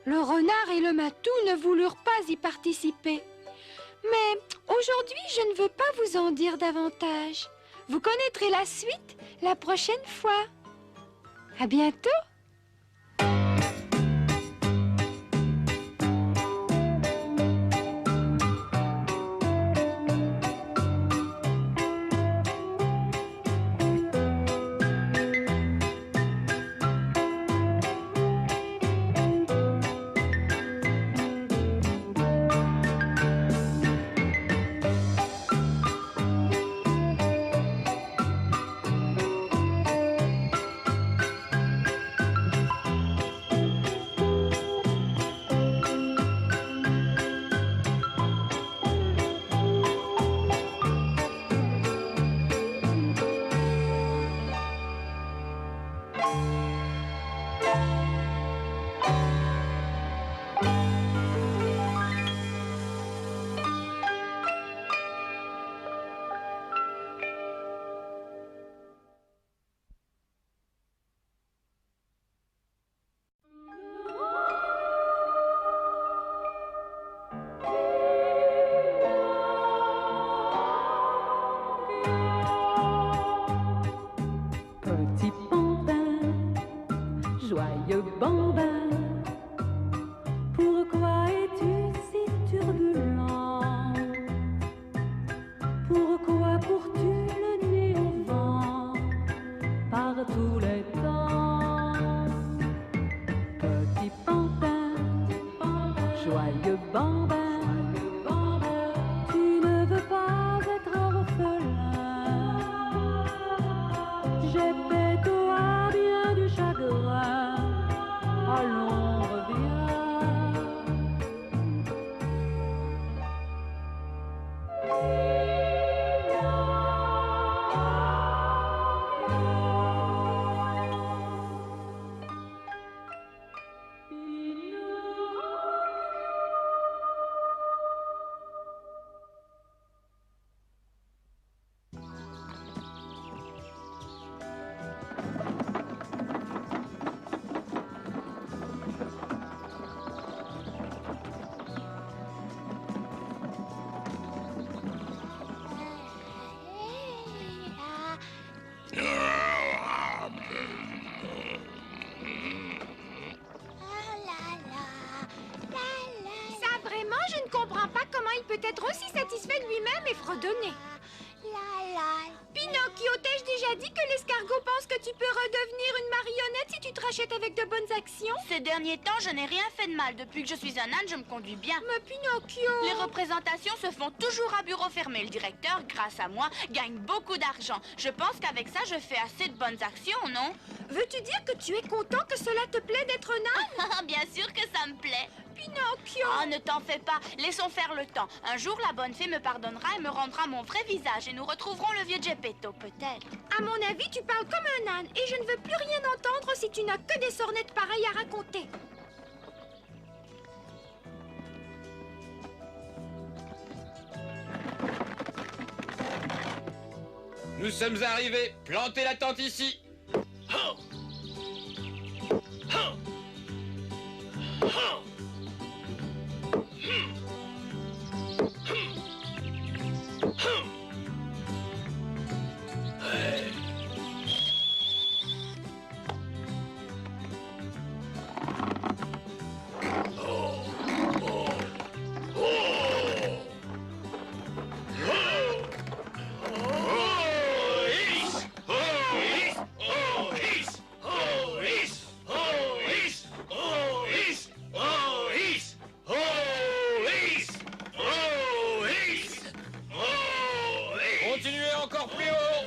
Le renard et le matou ne voulurent pas y participer. Mais aujourd'hui, je ne veux pas vous en dire davantage. Vous connaîtrez la suite la prochaine fois. À bientôt! Petit bambin, joyeux bambin, pourquoi es-tu si turbulent? Pourquoi cours-tu le nez au vent par tous les temps? Petit bambin, joyeux bambin, tu ne veux pas être orphelin. J'ai fait toi bien du chagrin, allons reviens. Ça, vraiment, je ne comprends pas comment il peut être aussi satisfait de lui-même et fredonner. Pinocchio, t'ai-je déjà dit que l'escargot pense que tu peux redevenir une marionnette si tu te rachètes avec de bonnes actions? Ces derniers temps, je n'ai rien fait de mal. Depuis que je suis un âne, je me conduis bien. Mais Pinocchio... Les représentations se font toujours à bureau fermé. Le directeur, grâce à moi, gagne beaucoup d'argent. Je pense qu'avec ça, je fais assez de bonnes actions, non? Veux-tu dire que tu es content que cela te plaît d'être un âne? Bien sûr que ça me plaît. Pinocchio... Oh, ne t'en fais pas. Laissons faire le temps. Un jour, la bonne fée me pardonnera et me rendra mon vrai visage. Et nous retrouverons le vieux Geppetto, peut-être. À mon avis, tu parles comme un âne. Et je ne veux plus rien entendre si tu n'as que des sornettes pareilles à raconter. Nous sommes arrivés. Plantez la tente ici. Continuez encore plus haut.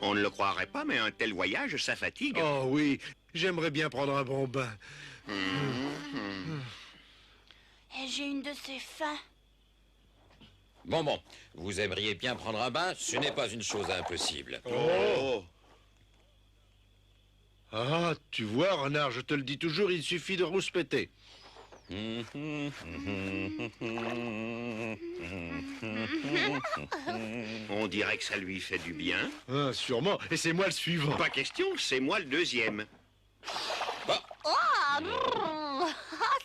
On ne le croirait pas, mais un tel voyage, ça fatigue. Oh oui, j'aimerais bien prendre un bon bain. Et j'ai une de ces fins. Bon, vous aimeriez bien prendre un bain? Ce n'est pas une chose impossible. Oh! Ah, tu vois, renard, je te le dis toujours, il suffit de rouspéter. On dirait que ça lui fait du bien. Ah, sûrement, et c'est moi le suivant. Pas question, c'est moi le deuxième. Oh,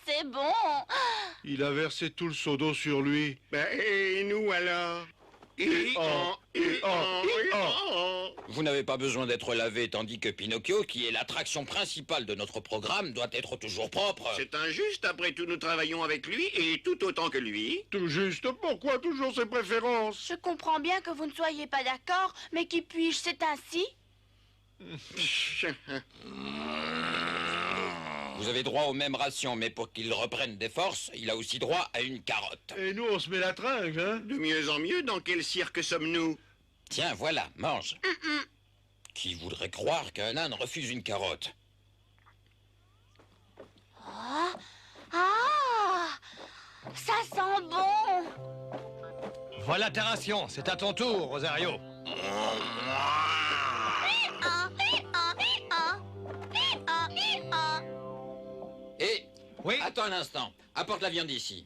c'est bon. Il a versé tout le seau d'eau sur lui. Ben, et nous alors? Vous n'avez pas besoin d'être lavé, tandis que Pinocchio, qui est l'attraction principale de notre programme, doit être toujours propre. C'est injuste, après tout nous travaillons avec lui, et tout autant que lui. Tout juste, pourquoi toujours ses préférences? Je comprends bien que vous ne soyez pas d'accord, mais qui puis-je, c'est ainsi? Vous avez droit aux mêmes rations, mais pour qu'il reprenne des forces, il a aussi droit à une carotte. Et nous, on se met la tringle, hein? De mieux en mieux, dans quel cirque sommes-nous? Tiens, voilà, mange. Qui voudrait croire qu'un âne refuse une carotte? Ça sent bon. Voilà ta ration, c'est à ton tour, Rosario. Et Oui? attends un instant, apporte la viande ici.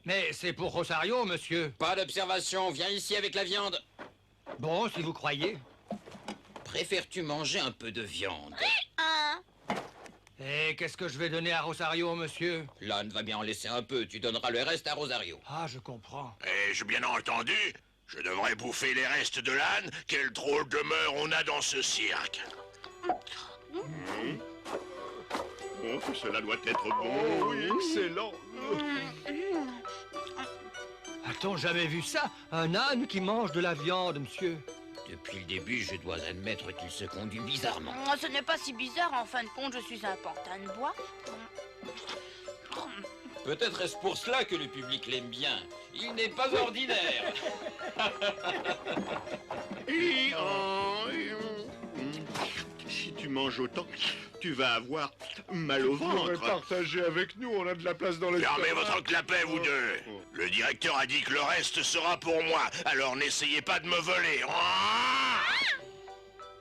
Mais c'est pour Rosario, monsieur. Pas d'observation, viens ici avec la viande. Bon, si vous croyez. Préfères-tu manger un peu de viande? Et qu'est-ce que je vais donner à Rosario, monsieur? L'âne va bien en laisser un peu, tu donneras le reste à Rosario. Ah, je comprends. Ai-je bien entendu? Je devrais bouffer les restes de l'âne? Quelle drôle de mœurs on a dans ce cirque. Oh, cela doit être bon. Oh oui, excellent. A-t-on jamais vu ça? Un âne qui mange de la viande, monsieur? Depuis le début, je dois admettre qu'il se conduit bizarrement. Ce n'est pas si bizarre, en fin de compte, je suis un pantin de bois. Peut-être est-ce pour cela que le public l'aime bien. Il n'est pas ordinaire. Si tu manges autant, tu vas avoir mal au Vous pourrez ventre. partager avec nous, on a de la place dans le Fermez votre clapet, vous deux. Le directeur a dit que le reste sera pour moi, alors n'essayez pas de me voler.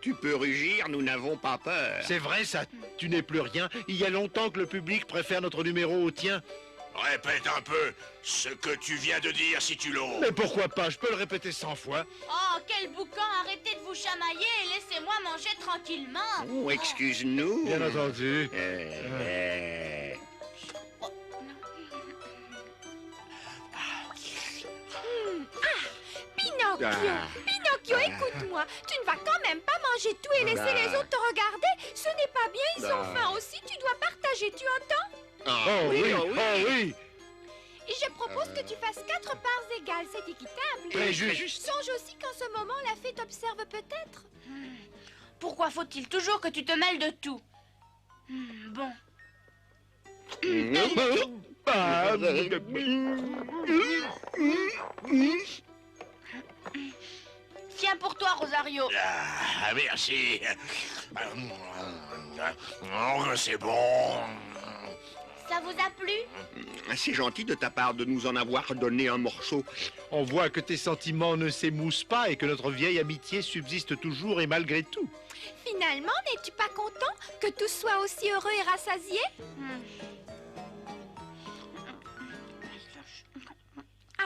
Tu peux rugir, nous n'avons pas peur. C'est vrai ça, tu n'es plus rien. Il y a longtemps que le public préfère notre numéro au tien. Répète un peu ce que tu viens de dire si tu l'oses. Mais pourquoi pas? Je peux le répéter 100 fois. Oh, quel boucan! Arrêtez de vous chamailler et laissez-moi manger tranquillement. Oh, excuse-nous. Bien entendu. Pinocchio, Pinocchio, écoute-moi. Tu ne vas quand même pas manger tout et laisser les autres te regarder. Ce n'est pas bien, ils ont faim aussi. Tu dois partager, tu entends? Oh oui, oh oui. Et je propose que tu fasses 4 parts égales, c'est équitable. Très juste. Songe aussi qu'en ce moment, la fée t'observe peut-être. Pourquoi faut-il toujours que tu te mêles de tout? Bon. Tiens pour toi, Rosario. Ah, merci. Oh, c'est bon. Ça vous a plu? C'est gentil de ta part de nous en avoir donné un morceau. On voit que tes sentiments ne s'émoussent pas et que notre vieille amitié subsiste toujours et malgré tout. Finalement, n'es-tu pas content que tous soient aussi heureux et rassasiés? Ah.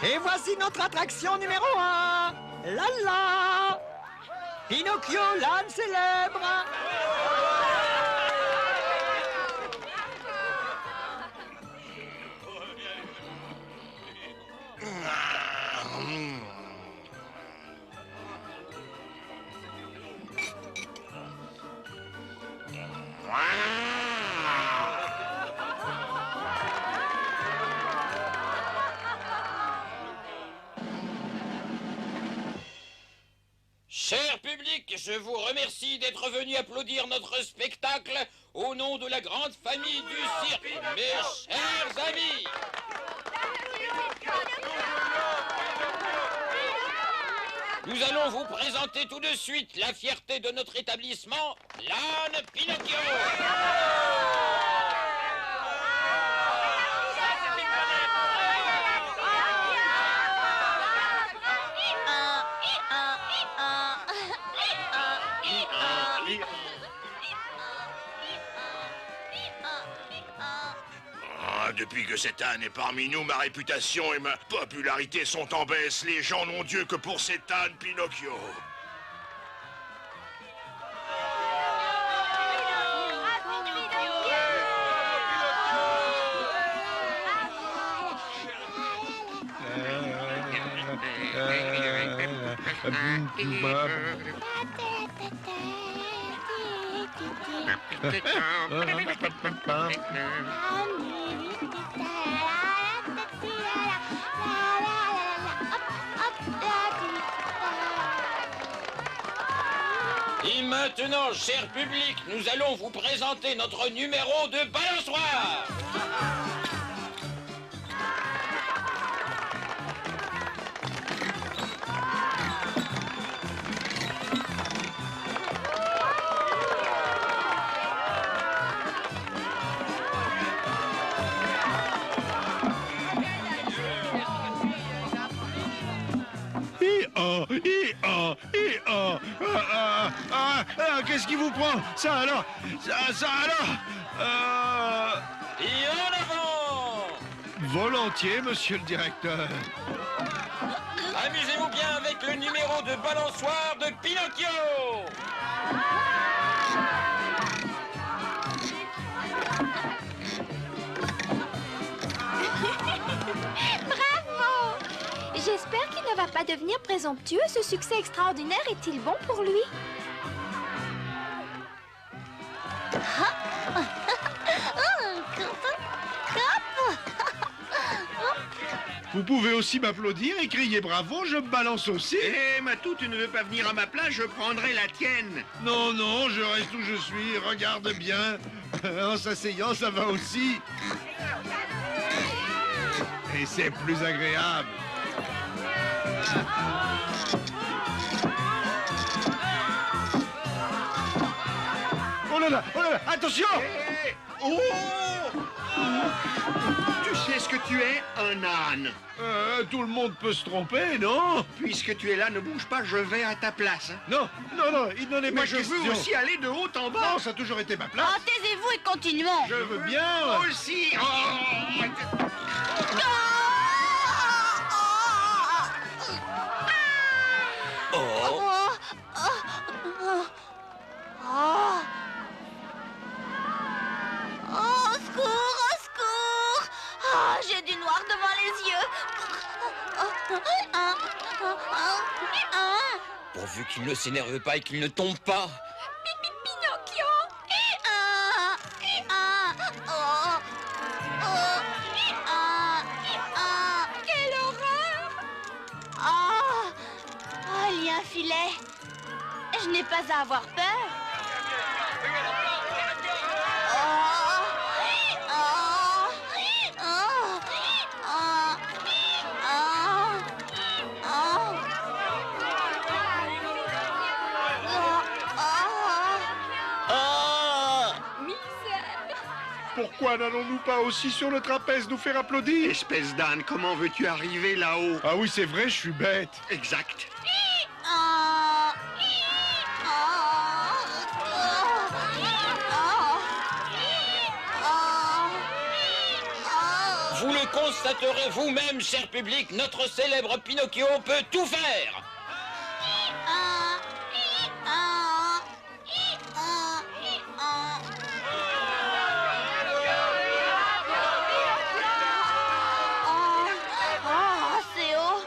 Et voici notre attraction numéro 1. Lala, Pinocchio, l'âne célèbre. Cher public, je vous remercie d'être venu applaudir notre spectacle au nom de la grande famille du cirque. Mes chers amis, nous allons vous présenter tout de suite la fierté de notre établissement, l'âne Pinocchio. Depuis que cet âne est parmi nous, ma réputation et ma popularité sont en baisse. Les gens n'ont Dieu que pour cet âne Pinocchio. Et maintenant, cher public, nous allons vous présenter notre numéro de balançoire. Qu'est-ce qui vous prend? Ça alors? Ça alors? Et en avant! Volontiers, monsieur le directeur. Amusez-vous bien avec le numéro de balançoire de Pinocchio! Bravo! J'espère qu'il ne va pas devenir présomptueux. Ce succès extraordinaire est-il bon pour lui? Vous pouvez aussi m'applaudir et crier bravo, je me balance aussi. Eh, Matou, tu ne veux pas venir à ma place, je prendrai la tienne. Non, non, je reste où je suis, regarde bien. En s'asseyant, ça va aussi. Et c'est plus agréable. Oh là là, attention! Oh! Tu sais ce que tu es? Un âne. Tout le monde peut se tromper, non? Puisque tu es là, ne bouge pas, je vais à ta place. Non, non, non, il n'en est pas Mais je question. veux aussi aller de haut en bas. Non, ça a toujours été ma place. Oh, taisez-vous et continuons. Je veux bien. Moi aussi. Au secours! Ah, j'ai du noir devant les yeux. Pourvu qu'il ne s'énerve pas et qu'il ne tombe pas. Pinocchio! Quelle horreur! Oh, il y a un filet. Je n'ai pas à avoir peur. Pourquoi n'allons-nous pas aussi sur le trapèze nous faire applaudir? Espèce d'âne, comment veux-tu arriver là-haut? Ah oui, c'est vrai, je suis bête. Exact. Vous le constaterez vous-même, cher public, notre célèbre Pinocchio peut tout faire. C'est haut.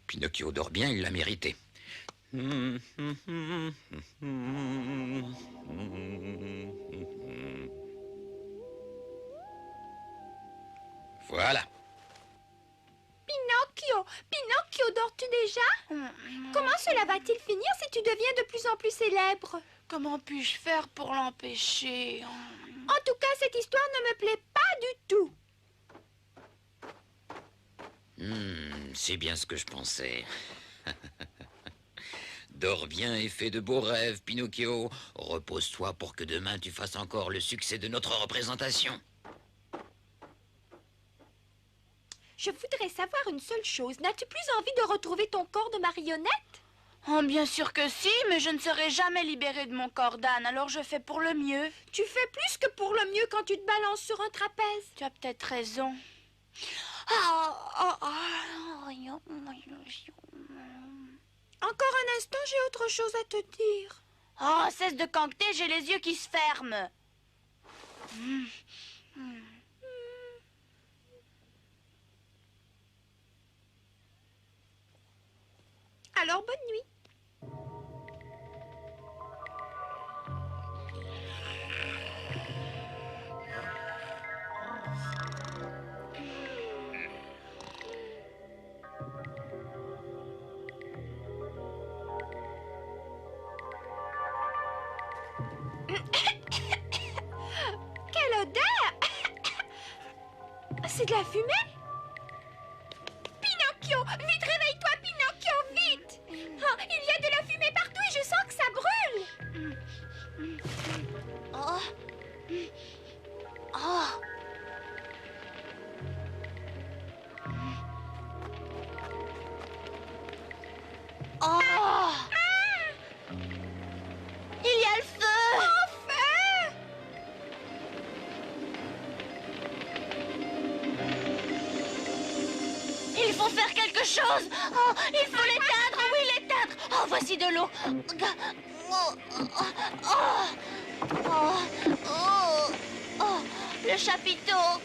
Pinocchio dort bien, il l'a mérité. Voilà. Pinocchio, dors-tu déjà? Comment cela va-t-il finir si tu deviens de plus en plus célèbre? Comment puis-je faire pour l'empêcher? En tout cas, cette histoire ne me plaît pas du tout. C'est bien ce que je pensais. Dors bien et fais de beaux rêves, Pinocchio. Repose-toi pour que demain tu fasses encore le succès de notre représentation. Je voudrais savoir une seule chose. N'as-tu plus envie de retrouver ton corps de marionnette? Oh, bien sûr que si, mais je ne serai jamais libérée de mon corps d'âne, alors je fais pour le mieux. Tu fais plus que pour le mieux quand tu te balances sur un trapèze. Tu as peut-être raison. Encore un instant, j'ai autre chose à te dire. Oh, cesse de canqueter, j'ai les yeux qui se ferment. Alors, bonne nuit. Quelle odeur! C'est de la fumée? Pinocchio! Vite, réveille-toi, Pinocchio, vite! Oh, il y a de la fumée partout et je sens que ça brûle! Oh. Oh. Oh. Il y a le feu! Enfin! Il faut faire quelque chose! Oh, il faut l'éteindre! Oui, l'éteindre! Oh, voici de l'eau! Oh, le chapiteau!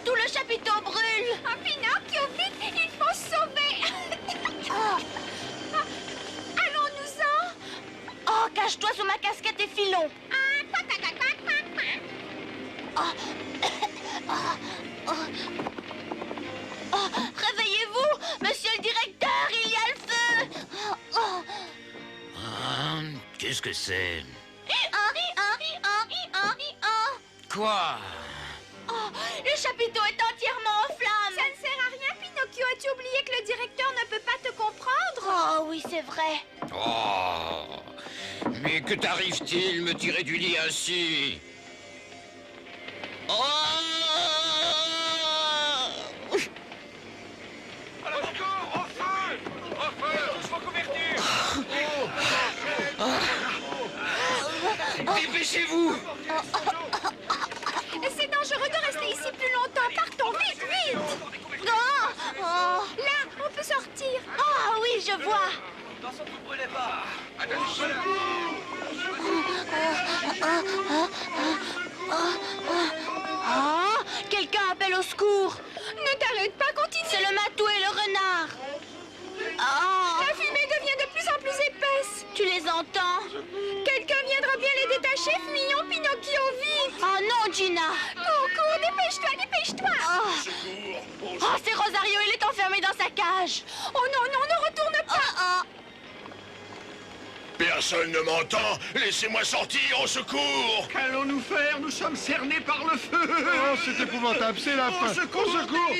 Tout le chapiteau brûle. Ah, Pinocchio, vite, il faut se sauver. Allons-nous-en. Oh, cache-toi sous ma casquette et filons. Oh, réveillez-vous, monsieur le directeur, il y a le feu. Qu'est-ce que c'est? Quoi? Oh, le chapiteau est entièrement en flammes. Ça ne sert à rien, Pinocchio. As-tu oublié que le directeur ne peut pas te comprendre? Oh, oui, c'est vrai. Oh! Mais que t'arrive-t-il, me tirer du lit ainsi? Oh! Dépêchez-vous! C'est dangereux de rester ici plus longtemps. Partons, vite, vite. Là, on peut sortir. Ah oui, je vois. Quelqu'un appelle au secours. Ne t'arrête pas, continue. C'est le matou et le renard. La fumée devient de plus en plus épaisse. Tu les entends? Quelqu'un viendra bien les détacher, mignon Pinocchio, vite. Oh non, Gina. Cours, dépêche-toi, dépêche-toi. Oh, c'est Rosario, il est enfermé dans sa cage. Oh non, non, ne retourne pas. Personne ne m'entend. Laissez-moi sortir, au secours. Qu'allons-nous faire? Nous sommes cernés par le feu. Oh, c'est épouvantable, c'est la fin. Au secours,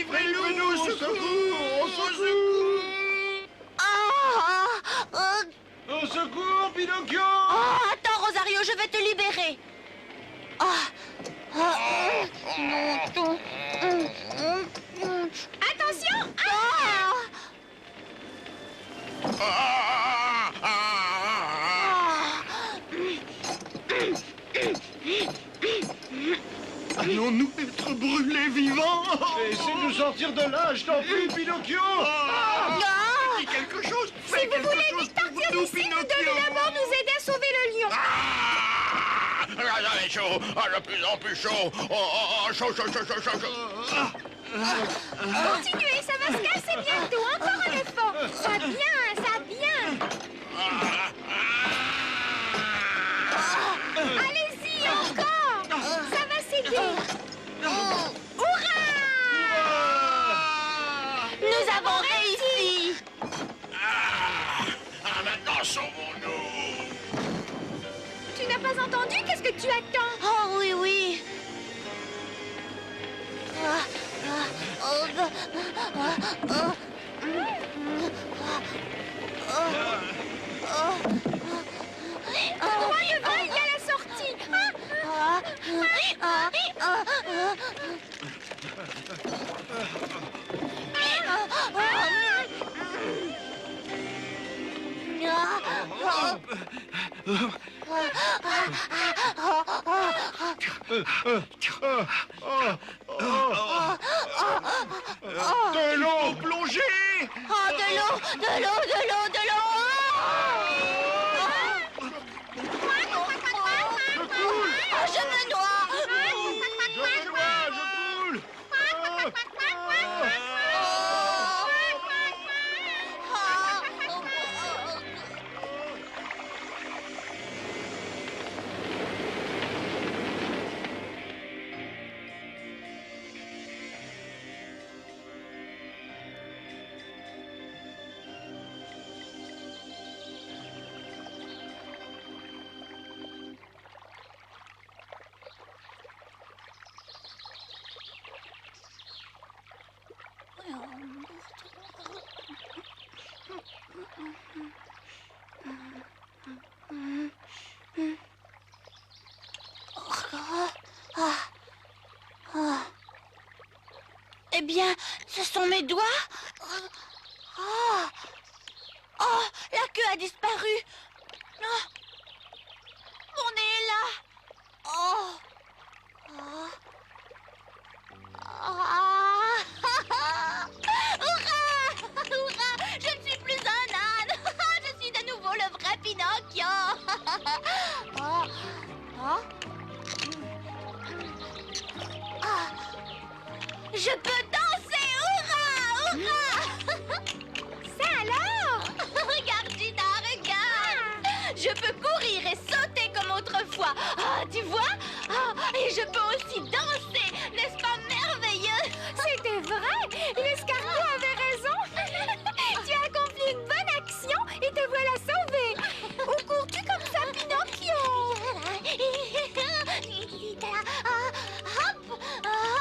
délivrez-nous, au secours, au secours. Au secours, Pinocchio. Oh, attends, Rosario, je vais te libérer. Attention. Allons-nous être brûlés vivants? Essaie de sortir de là, je t'en prie, Pinocchio. Dis quelque chose. Si vous voulez vite partir d'ici, vous devez d'abord nous aider à sauver le lion. J'en ai chaud. De plus en plus chaud. Chaud. Continuez, ça va se casser bientôt. Encore un effort. Ça vient, ça vient. Allez-y, encore. Ça va s'aider. Hurrah! Nous avons réussi. Maintenant, sauvons-nous. Tu n'as pas entendu? Qu'est-ce que tu attends? Oh oui, oui. Droit devant, il y a la sortie. De l'eau, plongez. Oh, de l'eau, de l'eau, de l'eau, de l'eau. Oh, je me noie. Je coule. Eh bien, ce sont mes doigts. Oh, la queue a disparu. Oh, mon nez est là. Oh. Hurrah! Hurrah! Je ne suis plus un âne. Je suis de nouveau le vrai Pinocchio. Je peux danser! Hurrah! Hurrah! Ça alors? Regarde, Gina, regarde! Je peux courir et sauter comme autrefois. Ah, tu vois? Ah, et je peux aussi danser. N'est-ce pas merveilleux? C'était vrai! L'escargot avait raison! Tu as accompli une bonne action et te voilà sauvé! Où cours-tu comme ça, Pinocchio? Hop! Hop!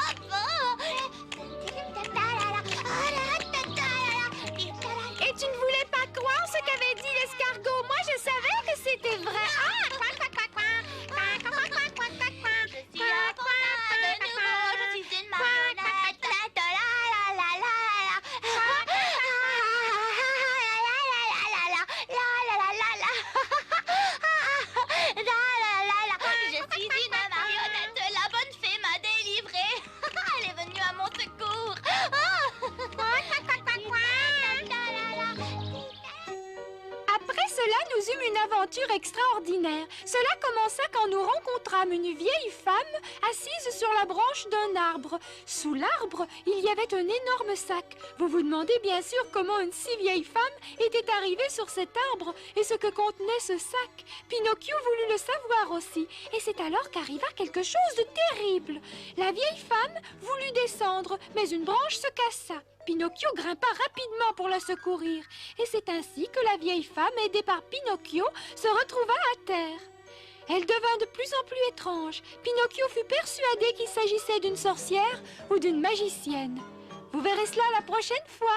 Et tu ne voulais pas croire ce qu'avait dit l'escargot. Moi, je savais que c'était vrai. Ah! Quoi, quoi, quoi, quoi. Quoi, quoi, quoi, quoi, quoi, quoi. Je suis un connard de nouveau, je suis une marionnette. La la la la Je suis une marionnette, la bonne fée m'a délivrée. Elle est venue à mon secours. Après cela, nous eûmes une aventure extraordinaire. Cela commença quand nous rencontrâmes une vieille femme assise sur la branche d'un arbre. Sous l'arbre, il y avait un énorme sac. Vous vous demandez bien sûr comment une si vieille femme était arrivée sur cet arbre et ce que contenait ce sac. Pinocchio voulut le savoir aussi, et c'est alors qu'arriva quelque chose de terrible. La vieille femme voulut descendre, mais une branche se cassa. Pinocchio grimpa rapidement pour la secourir, et c'est ainsi que la vieille femme, aidée par Pinocchio, se retrouva à terre. Elle devint de plus en plus étrange. Pinocchio fut persuadé qu'il s'agissait d'une sorcière ou d'une magicienne. Vous verrez cela la prochaine fois.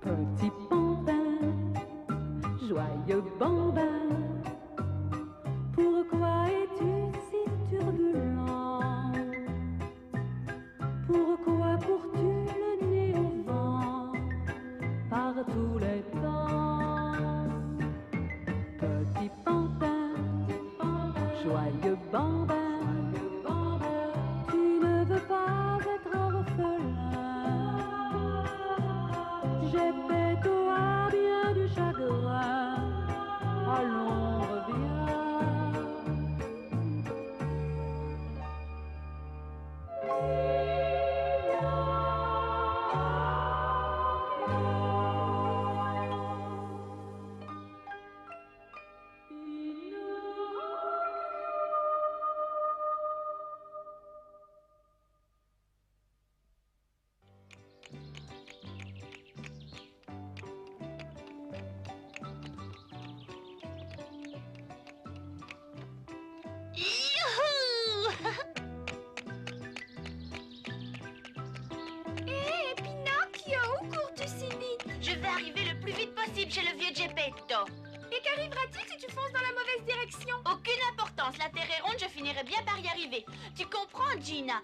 Petit bambin, joyeux bambin, pourquoi es-tu si turbulent? Pourquoi cours-tu le nez au vent par tous les temps? Petit bambin, joyeux bambin, tu ne veux pas être orphelin. J'ai fait toi bien du chagrin. Allons, reviens. Youhou! Hé, Pinocchio, où cours-tu si vite? Je vais arriver le plus vite possible chez le vieux Geppetto. Et qu'arrivera-t-il si tu fonces dans la mauvaise direction? Aucune importance, la terre est ronde, je finirai bien par y arriver. Tu comprends, Gina?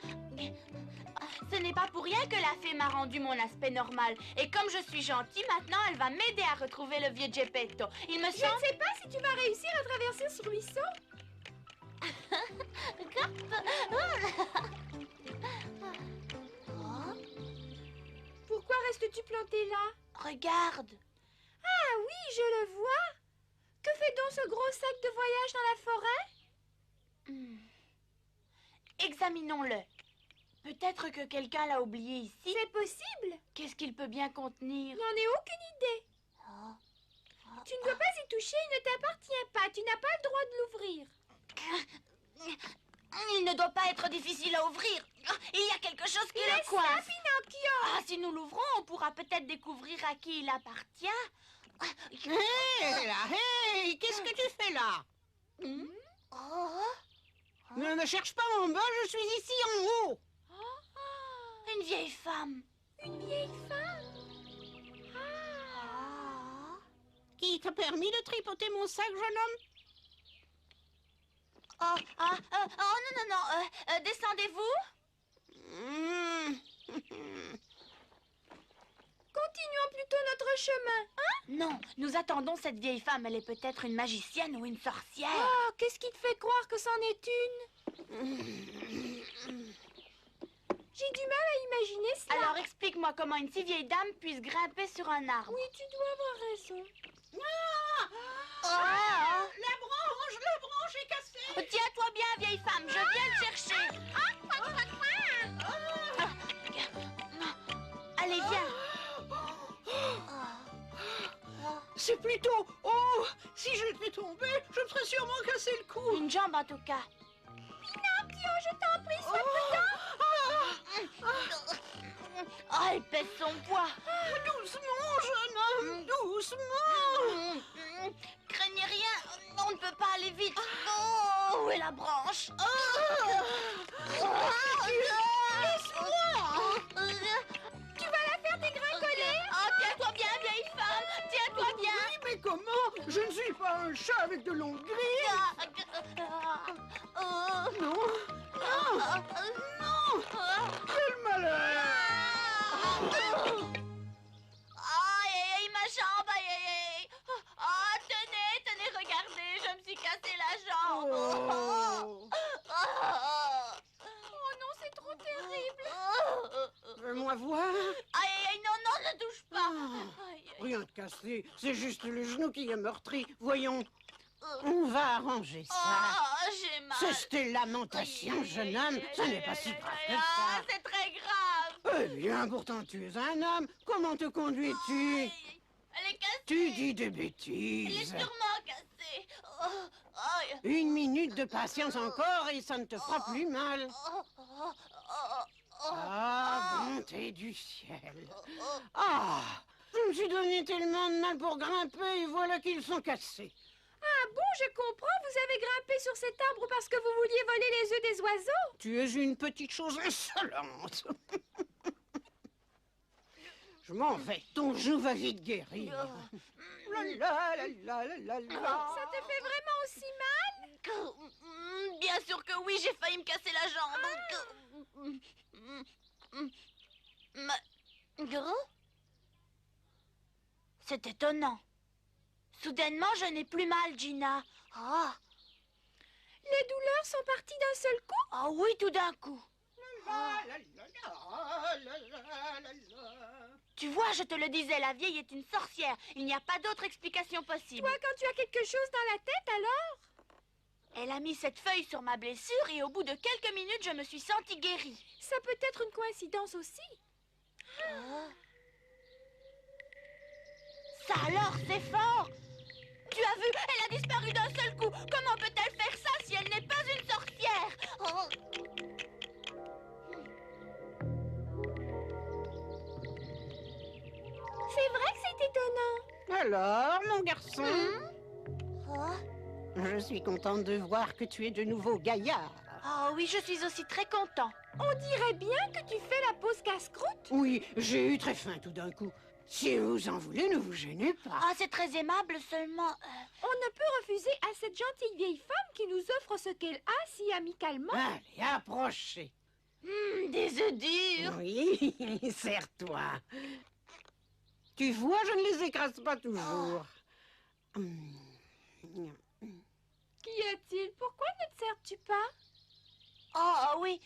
Ce n'est pas pour rien que la fée m'a rendu mon aspect normal. Et comme je suis gentille, maintenant elle va m'aider à retrouver le vieux Geppetto. Il me Je semble... ne sais pas si tu vas réussir à traverser ce ruisseau. Pourquoi restes-tu planté là? Regarde. Ah oui, je le vois. Que fait donc ce gros sac de voyage dans la forêt? Examinons-le. Peut-être que quelqu'un l'a oublié ici. C'est possible. Qu'est-ce qu'il peut bien contenir? Je n'en ai aucune idée. Tu ne dois pas y toucher, il ne t'appartient pas. Tu n'as pas le droit de l'ouvrir. Il ne doit pas être difficile à ouvrir. Il y a quelque chose qui le coince. Laisse-la, Pinocchio. Ah, si nous l'ouvrons, on pourra peut-être découvrir à qui il appartient. Hé, là, hé, qu'est-ce que tu fais là? Ne me cherche pas en bas, je suis ici en haut. Une vieille femme. Une vieille femme. Qui t'a permis de tripoter mon sac, jeune homme? Oh, non, descendez-vous. Continuons plutôt notre chemin, hein? Non, nous attendons cette vieille femme. Elle est peut-être une magicienne ou une sorcière. Oh, qu'est-ce qui te fait croire que c'en est une? J'ai du mal à imaginer cela. Alors explique-moi comment une si vieille dame puisse grimper sur un arbre. Oui, tu dois avoir raison. La branche est cassée. Tiens-toi bien, vieille femme, je viens te chercher. Allez, viens. C'est plutôt... Oh, si j'étais tombée, je me serais sûrement cassé le cou. Une jambe en tout cas. Pinocchio, je t'en prie, sois prudent. Oh, elle pèse son poids. Doucement, jeune homme, doucement. Craignez rien, on ne peut pas aller vite. Oh, où est la branche? Tu vas la faire dégringoler? Oh, tiens-toi bien, vieille femme, tiens-toi bien. Oui, mais comment? Je ne suis pas un chat avec de longues griffes. Non. Non. Quel malheur. Aïe, ma jambe, aïe. Oh, tenez, regardez, je me suis cassé la jambe. Oh non, c'est trop terrible. Fais-moi voir. Aïe, non, ne touche pas. Rien de cassé, c'est juste le genou qui est meurtri. Voyons, on va arranger ça. Oh, j'ai mal. Cesse tes lamentations, jeune homme, ce n'est pas si grave que Ah, ça. c'est très grave. Eh bien, pourtant tu es un homme, comment te conduis-tu? Elle est cassée. Tu dis des Elle est bêtises. sûrement cassée. Aïe. Une minute de patience encore et ça ne te fera plus mal. Ah, bonté du ciel. Ah, je me suis donné tellement de mal pour grimper et voilà qu'ils sont cassés. Ah bon, je comprends, vous avez grimpé sur cet arbre parce que vous vouliez voler les œufs des oiseaux. Tu es une petite chose insolente. Je m'en vais, ton genou va vite guérir. La la la la la la. Ça te fait vraiment aussi mal? Bien sûr que oui, j'ai failli me casser la jambe. C'est étonnant. Soudainement, je n'ai plus mal, Gina. Ah. Les douleurs sont parties d'un seul coup? Ah oui, tout d'un coup. Tu vois, je te le disais, la vieille est une sorcière. Il n'y a pas d'autre explication possible. Toi, quand tu as quelque chose dans la tête, alors? Elle a mis cette feuille sur ma blessure et au bout de quelques minutes, je me suis sentie guérie. Ça peut être une coïncidence aussi. Ça alors, c'est fort! Tu as vu, elle a disparu d'un seul coup. Comment peut-elle faire ça si elle n'est pas une sorcière? C'est vrai que c'est étonnant. Alors, mon garçon, je suis contente de voir que tu es de nouveau gaillard. Oh oui, je suis aussi très content. On dirait bien que tu fais la pause casse-croûte. Oui, j'ai eu très faim tout d'un coup. Si vous en voulez, ne vous gênez pas. Ah, c'est très aimable, seulement... On ne peut refuser à cette gentille vieille femme qui nous offre ce qu'elle a si amicalement. Allez, approchez. Des œufs durs. Oui, serre-toi. Tu vois, je ne les écrase pas toujours. Qu'y a-t-il? Pourquoi ne te sers-tu pas? Oh oui,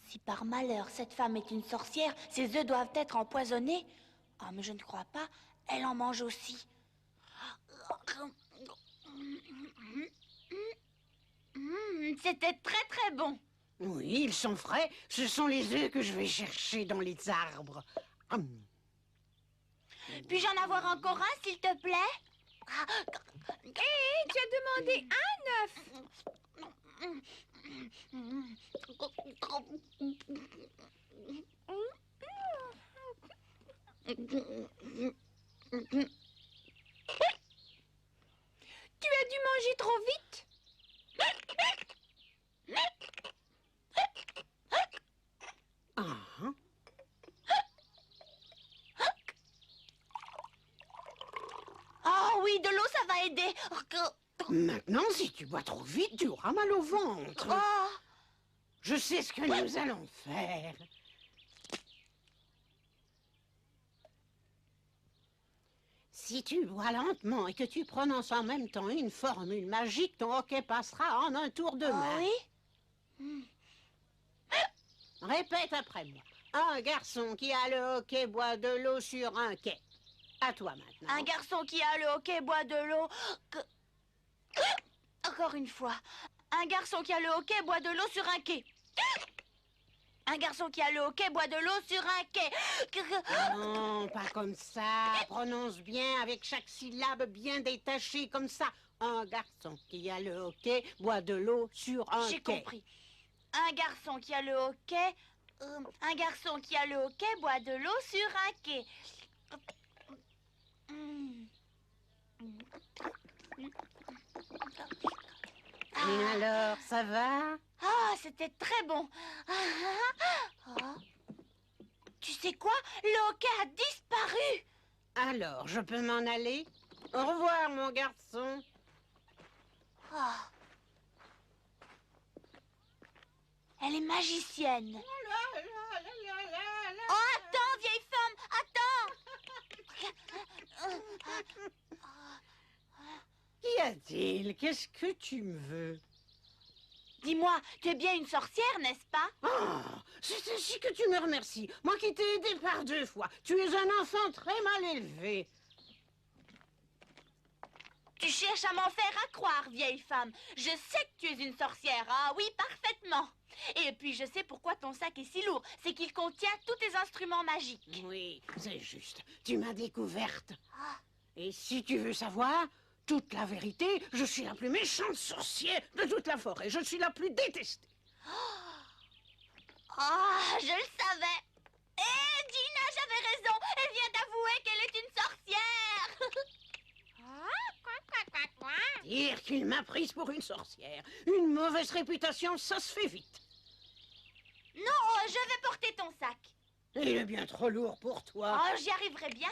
si par malheur cette femme est une sorcière, ses œufs doivent être empoisonnés. Ah, mais je ne crois pas. Elle en mange aussi. C'était très très bon. Oui, ils sont frais. Ce sont les œufs que je vais chercher dans les arbres. Puis-je en avoir encore un, s'il te plaît? Hé, tu as demandé un œuf. Tu as dû manger trop vite. Oh oui, de l'eau, ça va aider. Maintenant, si tu bois trop vite, tu auras mal au ventre. Oh. Je sais ce que nous allons faire. Si tu bois lentement et que tu prononces en même temps une formule magique, ton hoquet passera en un tour de main. Oui? Répète après moi. Un garçon qui a le hoquet boit de l'eau sur un quai. À toi maintenant. Un garçon qui a le hoquet boit de l'eau... Encore une fois. Un garçon qui a le hoquet boit de l'eau sur un quai. Un garçon qui a le hoquet boit de l'eau sur un quai. Non, pas comme ça. Prononce bien avec chaque syllabe bien détachée comme ça. Un garçon qui a le hoquet boit de l'eau sur un quai. J'ai compris. Un garçon qui a le hoquet... un garçon qui a le hoquet boit de l'eau sur un quai. Et alors, ça va? Ah, c'était très bon. Oh. Tu sais quoi? Le hoquet a disparu. Alors, je peux m'en aller? Au revoir, mon garçon. Oh. Elle est magicienne. Oh, attends, vieille femme, attends. Qu'y a-t-il? Qu'est-ce que tu me veux? Dis-moi, tu es bien une sorcière, n'est-ce pas? Oh, c'est ainsi que tu me remercies. Moi qui t'ai aidé par 2 fois. Tu es un enfant très mal élevé. Tu cherches à m'en faire à croire, vieille femme. Je sais que tu es une sorcière. Ah oui, parfaitement. Et puis, je sais pourquoi ton sac est si lourd. C'est qu'il contient tous tes instruments magiques. Oui, c'est juste. Tu m'as découverte. Et si tu veux savoir toute la vérité, je suis la plus méchante sorcière de toute la forêt. Je suis la plus détestée. Ah, je le savais. Eh, Gina, j'avais raison. Elle vient d'avouer qu'elle est une sorcière. Dire qu'il m'a prise pour une sorcière. Une mauvaise réputation, ça se fait vite. Non, je vais porter ton sac. Il est bien trop lourd pour toi. Oh, j'y arriverai bien.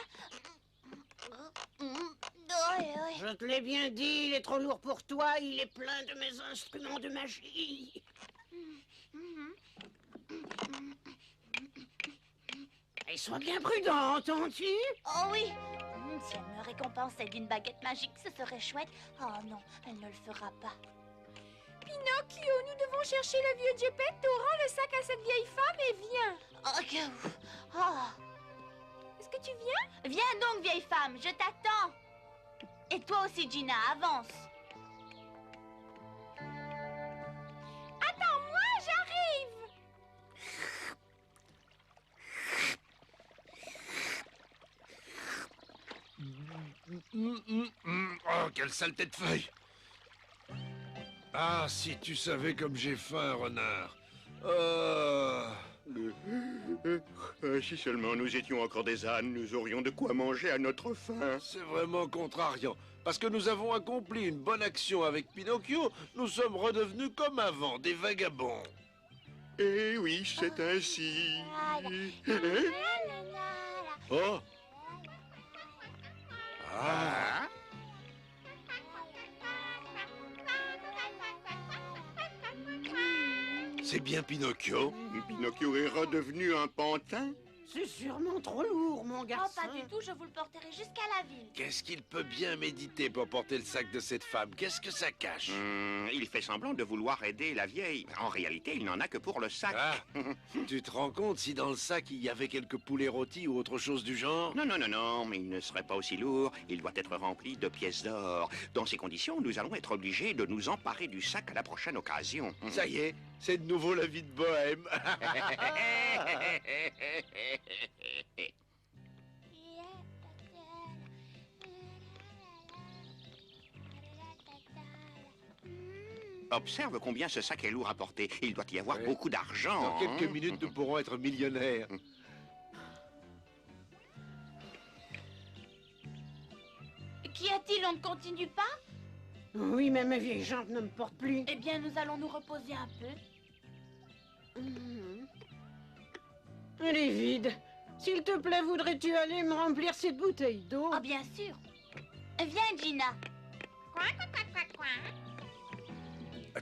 Je te l'ai bien dit, il est trop lourd pour toi. Il est plein de mes instruments de magie. Et sois bien prudent, entends-tu? Oh oui. Si elle me récompensait d'une baguette magique, ce serait chouette. Oh non, elle ne le fera pas. Pinocchio, nous devons chercher le vieux Geppetto. Rends le sac à cette vieille femme et viens. Oh. Est-ce que tu viens? Viens donc, vieille femme, je t'attends. Et toi aussi, Gina, avance. Attends-moi, j'arrive. Oh, quelle saleté de feuille! Ah, si tu savais comme j'ai faim, renard. Si seulement nous étions encore des ânes, nous aurions de quoi manger à notre faim. C'est vraiment contrariant. Parce que nous avons accompli une bonne action avec Pinocchio, nous sommes redevenus comme avant, des vagabonds. Eh oui, c'est ainsi. Oh! Ah! C'est bien Pinocchio. Pinocchio est redevenu un pantin. C'est sûrement trop lourd, mon garçon. Oh, pas du tout, je vous le porterai jusqu'à la ville. Qu'est-ce qu'il peut bien méditer pour porter le sac de cette femme? Qu'est-ce que ça cache? Il fait semblant de vouloir aider la vieille. En réalité, il n'en a que pour le sac. Ah, tu te rends compte si dans le sac il y avait quelques poulets rôtis ou autre chose du genre? Non, mais il ne serait pas aussi lourd. Il doit être rempli de pièces d'or. Dans ces conditions, nous allons être obligés de nous emparer du sac à la prochaine occasion. Ça y est, c'est de nouveau la vie de bohème. Observe combien ce sac est lourd à porter. Il doit y avoir beaucoup d'argent. Dans quelques minutes, nous pourrons être millionnaires. Qu'y a-t-il? On ne continue pas? Oui, mais mes vieilles jambes ne me portent plus. Eh bien, nous allons nous reposer un peu. Elle est vide. S'il te plaît, voudrais-tu aller me remplir cette bouteille d'eau? Ah, bien sûr. Viens, Gina.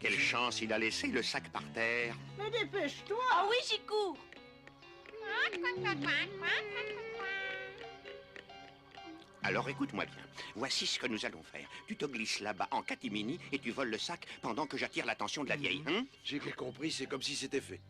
Quelle chance, il a laissé le sac par terre. Mais dépêche-toi. Ah oui, j'y cours. Alors écoute-moi bien. Voici ce que nous allons faire. Tu te glisses là-bas en catimini et tu voles le sac pendant que j'attire l'attention de la vieille. Hein? J'ai bien compris, c'est comme si c'était fait.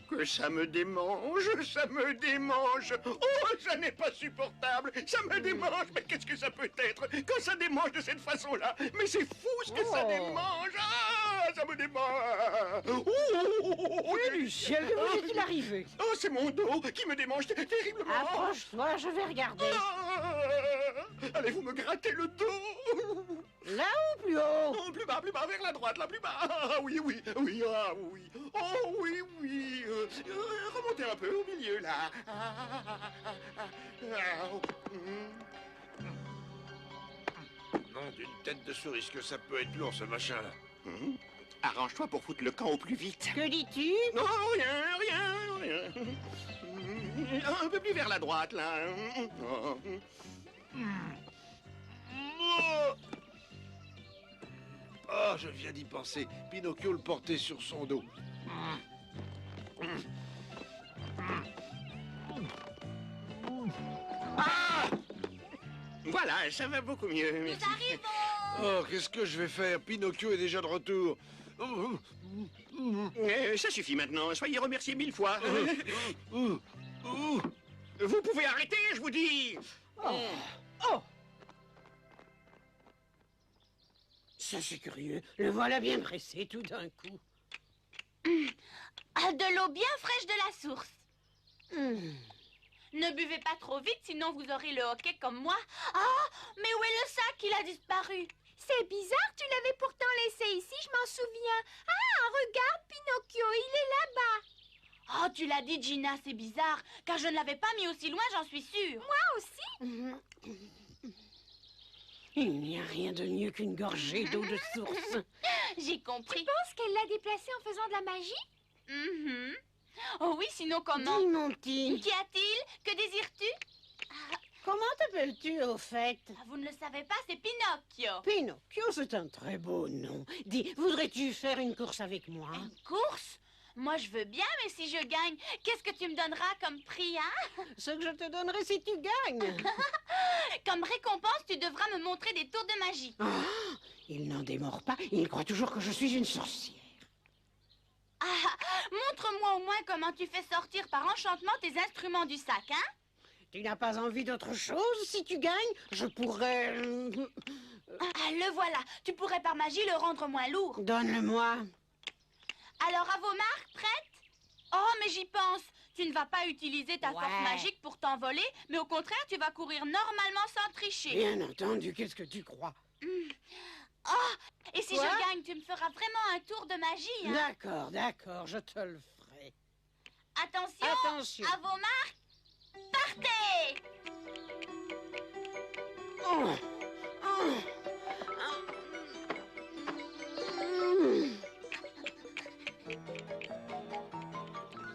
Que ça me démange, ça me démange. Oh, ça n'est pas supportable. Ça me démange. Mais qu'est-ce que ça peut être quand ça démange de cette façon-là? Mais c'est fou ce que ça démange. Ah, ça me démange. Oh, du ciel, que vous est-il arrivé? Oh, c'est mon dos qui me démange terriblement. Approche-toi, je vais regarder. Allez-vous me gratter le dos? Là ou plus haut? Oh, plus bas, vers la droite, là, plus bas. Ah, oui, ah, oui. Oh, oui. Remontez un peu au milieu, là. Non, d'une tête de souris, que ça peut être lourd, ce machin-là. Arrange-toi pour foutre le camp au plus vite. Que dis-tu? Non, rien. Un peu plus vers la droite, là. Oh, je viens d'y penser. Pinocchio le portait sur son dos. Ah! Voilà, ça va beaucoup mieux. Nous arrivons. Oh, qu'est-ce que je vais faire? Pinocchio est déjà de retour. Ça suffit maintenant, soyez remerciés 1000 fois. Vous pouvez arrêter, je vous dis. Oh! Ça, c'est curieux. Le voilà bien pressé tout d'un coup. Ah, de l'eau bien fraîche de la source. Ne buvez pas trop vite, sinon vous aurez le hoquet comme moi. Ah, mais où est le sac? Il a disparu. C'est bizarre, tu l'avais pourtant laissé ici, je m'en souviens. Ah, regarde, Pinocchio, il est là-bas. Oh, tu l'as dit, Gina, c'est bizarre, car je ne l'avais pas mis aussi loin, j'en suis sûre. Moi aussi. Il n'y a rien de mieux qu'une gorgée d'eau de source. J'ai compris. Tu penses qu'elle l'a déplacé en faisant de la magie? Oh oui, sinon comment? Dis, mon petit. Qu'y a-t-il? Que désires-tu? Comment t'appelles-tu, au fait? Vous ne le savez pas, c'est Pinocchio. Pinocchio, c'est un très beau nom. Dis, voudrais-tu faire une course avec moi? Une course? Moi, je veux bien, mais si je gagne, qu'est-ce que tu me donneras comme prix, hein? Ce que je te donnerai si tu gagnes. Comme récompense, tu devras me montrer des tours de magie. Ah, il n'en démord pas. Il croit toujours que je suis une sorcière. Ah, montre-moi au moins comment tu fais sortir par enchantement tes instruments du sac, hein? Tu n'as pas envie d'autre chose? Si tu gagnes, je pourrais... Ah, le voilà. Tu pourrais par magie le rendre moins lourd. Donne-le-moi. Alors, à vos marques, prêtes? Oh, mais j'y pense. Tu ne vas pas utiliser ta force magique pour t'envoler, mais au contraire, tu vas courir normalement sans tricher. Bien entendu, qu'est-ce que tu crois? Oh, et si je gagne, tu me feras vraiment un tour de magie, hein? D'accord, je te le ferai. Attention. À vos marques, partez!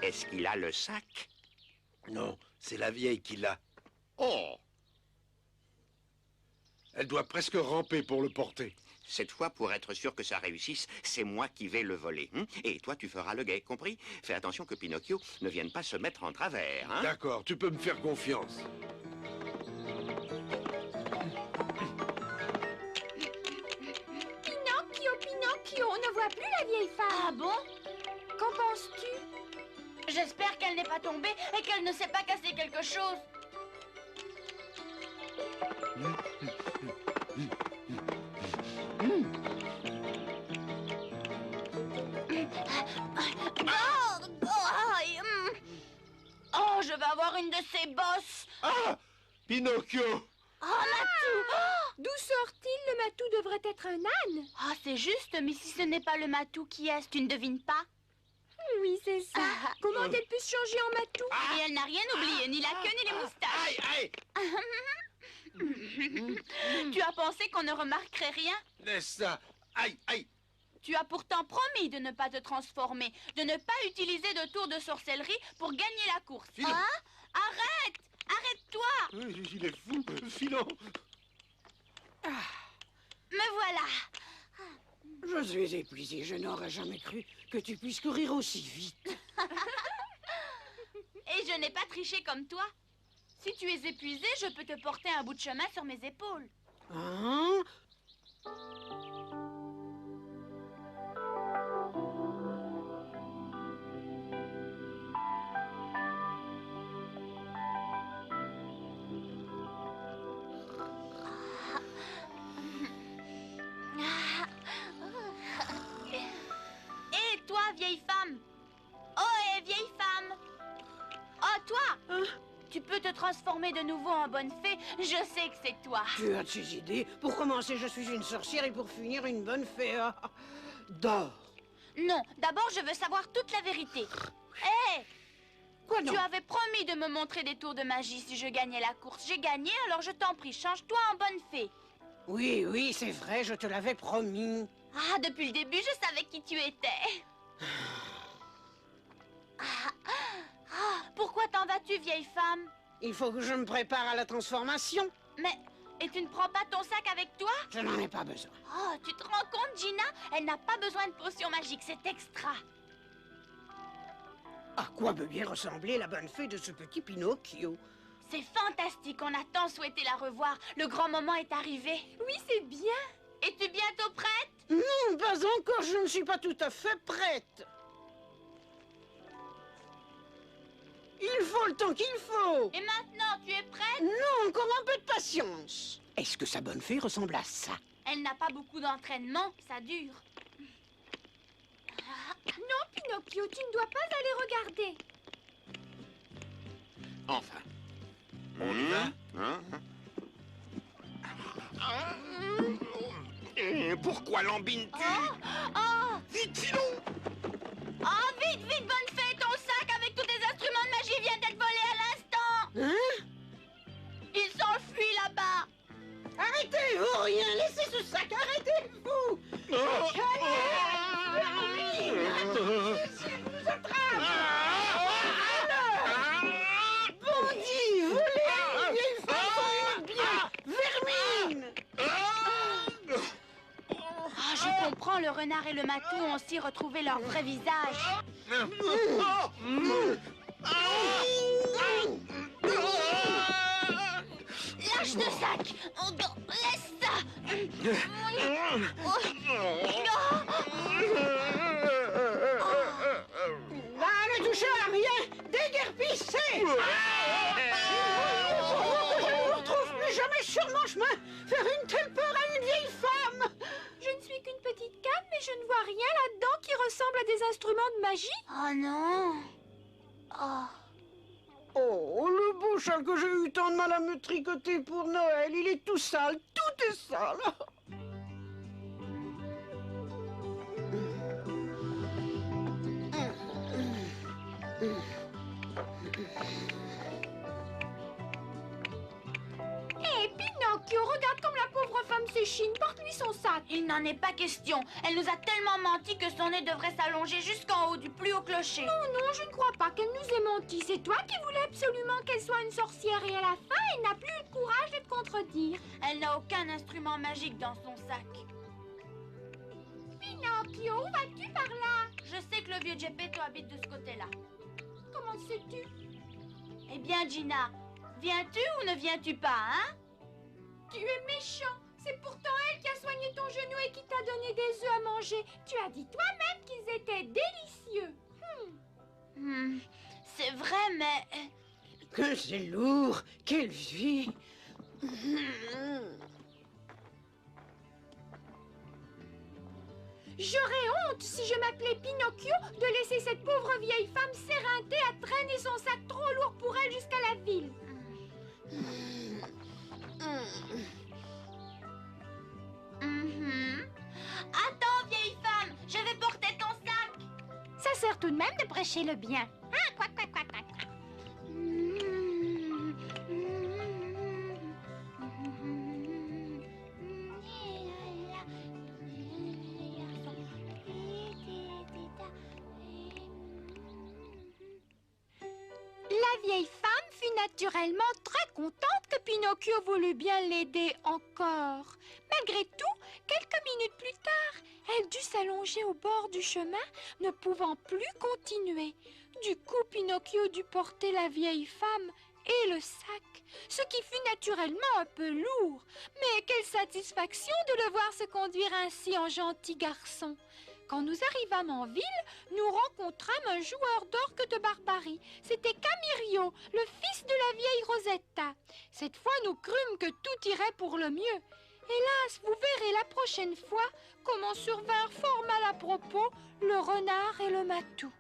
Est-ce qu'il a le sac? Non, c'est la vieille qui l'a. Oh! Elle doit presque ramper pour le porter. Cette fois, pour être sûr que ça réussisse, c'est moi qui vais le voler. Et toi, tu feras le guet, compris? Fais attention que Pinocchio ne vienne pas se mettre en travers. Hein? D'accord, tu peux me faire confiance. Pinocchio, on ne voit plus la vieille femme. Ah bon? Qu'en penses-tu? J'espère qu'elle n'est pas tombée et qu'elle ne s'est pas cassé quelque chose. Oh, je vais avoir une de ces bosses. Ah! Pinocchio! Oh, Matou! D'où sort-il? Le matou devrait être un âne. Ah, c'est juste, mais si ce n'est pas le Matou, qui est-ce? Tu ne devines pas? Oui, c'est ça. Comment a-t-elle pu se changer en matou? Et elle n'a rien oublié, ni la queue, ni les moustaches. Aïe, aïe. Tu as pensé qu'on ne remarquerait rien? Laisse ça. Aïe, aïe. Tu as pourtant promis de ne pas te transformer, de ne pas utiliser de tour de sorcellerie pour gagner la course. Filon. Hein? Arrête! Arrête-toi! Il est fou, Filon. Me voilà! Je suis épuisé. Je n'aurais jamais cru que tu puisses courir aussi vite. Et je n'ai pas triché comme toi. Si tu es épuisé, je peux te porter un bout de chemin sur mes épaules. Hein? Et toi, vieille femme? Oh, et vieille femme! Oh, toi! Tu peux te transformer de nouveau en bonne fée. Je sais que c'est toi. Tu as de ces idées. Pour commencer, je suis une sorcière et pour finir, une bonne fée. D'or. Non, d'abord, je veux savoir toute la vérité. Hé! Quoi donc? Tu avais promis de me montrer des tours de magie si je gagnais la course. J'ai gagné, alors je t'en prie, change-toi en bonne fée. Oui, oui, c'est vrai, je te l'avais promis. Ah, depuis le début, je savais qui tu étais. Pourquoi t'en vas-tu, vieille femme? Il faut que je me prépare à la transformation. Mais, et tu ne prends pas ton sac avec toi? Je n'en ai pas besoin. Oh, tu te rends compte, Gina? Elle n'a pas besoin de potion magique, c'est extra. À quoi peut bien ressembler la bonne fée de ce petit Pinocchio? C'est fantastique, on a tant souhaité la revoir. Le grand moment est arrivé. Oui, c'est bien. Es-tu bientôt prête? Non, pas encore, je ne suis pas tout à fait prête. Il faut le temps qu'il faut. Et maintenant, tu es prête? Non, encore un peu de patience. Est-ce que sa bonne fée ressemble à ça? Elle n'a pas beaucoup d'entraînement, ça dure. Non, Pinocchio, tu ne dois pas aller regarder. Enfin. On y va? Pourquoi l'embines-tu? Oh! Vite, Filon! Oh, vite, vite, bonne fée, ton sac avec tous tes instruments de magie vient d'être volé à l'instant! Hein? Il s'enfuit là-bas! Arrêtez-vous, rien, laissez ce sac, arrêtez-vous! Nous attrape! Bandit, volé, vieille femme, bien, vermine! Ah, je comprends, le renard et le matou ont aussi retrouvé leur vrai visage. Lâche le sac! Oh, non, laisse ça! Ne touchez à rien, déguerpissez! Je ne vous retrouve plus jamais sur mon chemin! Faire une telle peur à une vieille femme! Je ne suis qu'une petite canne, mais je ne vois rien là-dedans qui ressemble à des instruments de magie. Oh non! Oh. Oh, le beau châle que j'ai eu tant de mal à me tricoter pour Noël, il est tout sale, tout est sale! Hé, Pinocchio, regarde comme la pauvre femme s'échine. Porte-lui son sac. Il n'en est pas question. Elle nous a tellement menti que son nez devrait s'allonger jusqu'en haut du plus haut clocher. Non, non, je ne crois pas qu'elle nous ait menti. C'est toi qui voulais absolument qu'elle soit une sorcière et à la fin, elle n'a plus eu le courage de te contredire. Elle n'a aucun instrument magique dans son sac. Pinocchio, où vas-tu par là? Je sais que le vieux Geppetto habite de ce côté-là. Comment le sais-tu? Eh bien, Gina, viens-tu ou ne viens-tu pas, hein? Tu es méchant. C'est pourtant elle qui a soigné ton genou et qui t'a donné des œufs à manger. Tu as dit toi-même qu'ils étaient délicieux. C'est vrai, mais... Que c'est lourd! Quelle vie! J'aurais honte, si je m'appelais Pinocchio, de laisser cette pauvre vieille femme s'éreinter à traîner son sac trop lourd pour elle jusqu'à la ville. Attends, vieille femme, je vais porter ton sac. Ça sert tout de même de prêcher le bien. Ah, quoi, quoi, quoi, quoi, quoi. La vieille femme fut naturellement très contente que Pinocchio voulut bien l'aider encore. Malgré tout, quelques minutes plus tard, elle dut s'allonger au bord du chemin, ne pouvant plus continuer. Du coup, Pinocchio dut porter la vieille femme et le sac, ce qui fut naturellement un peu lourd. Mais quelle satisfaction de le voir se conduire ainsi en gentil garçon. Quand nous arrivâmes en ville, nous rencontrâmes un joueur d'orgue de barbarie. C'était Camirio, le fils de la vieille Rosetta. Cette fois, nous crûmes que tout irait pour le mieux. Hélas, vous verrez la prochaine fois comment survinrent fort mal à propos le renard et le matou.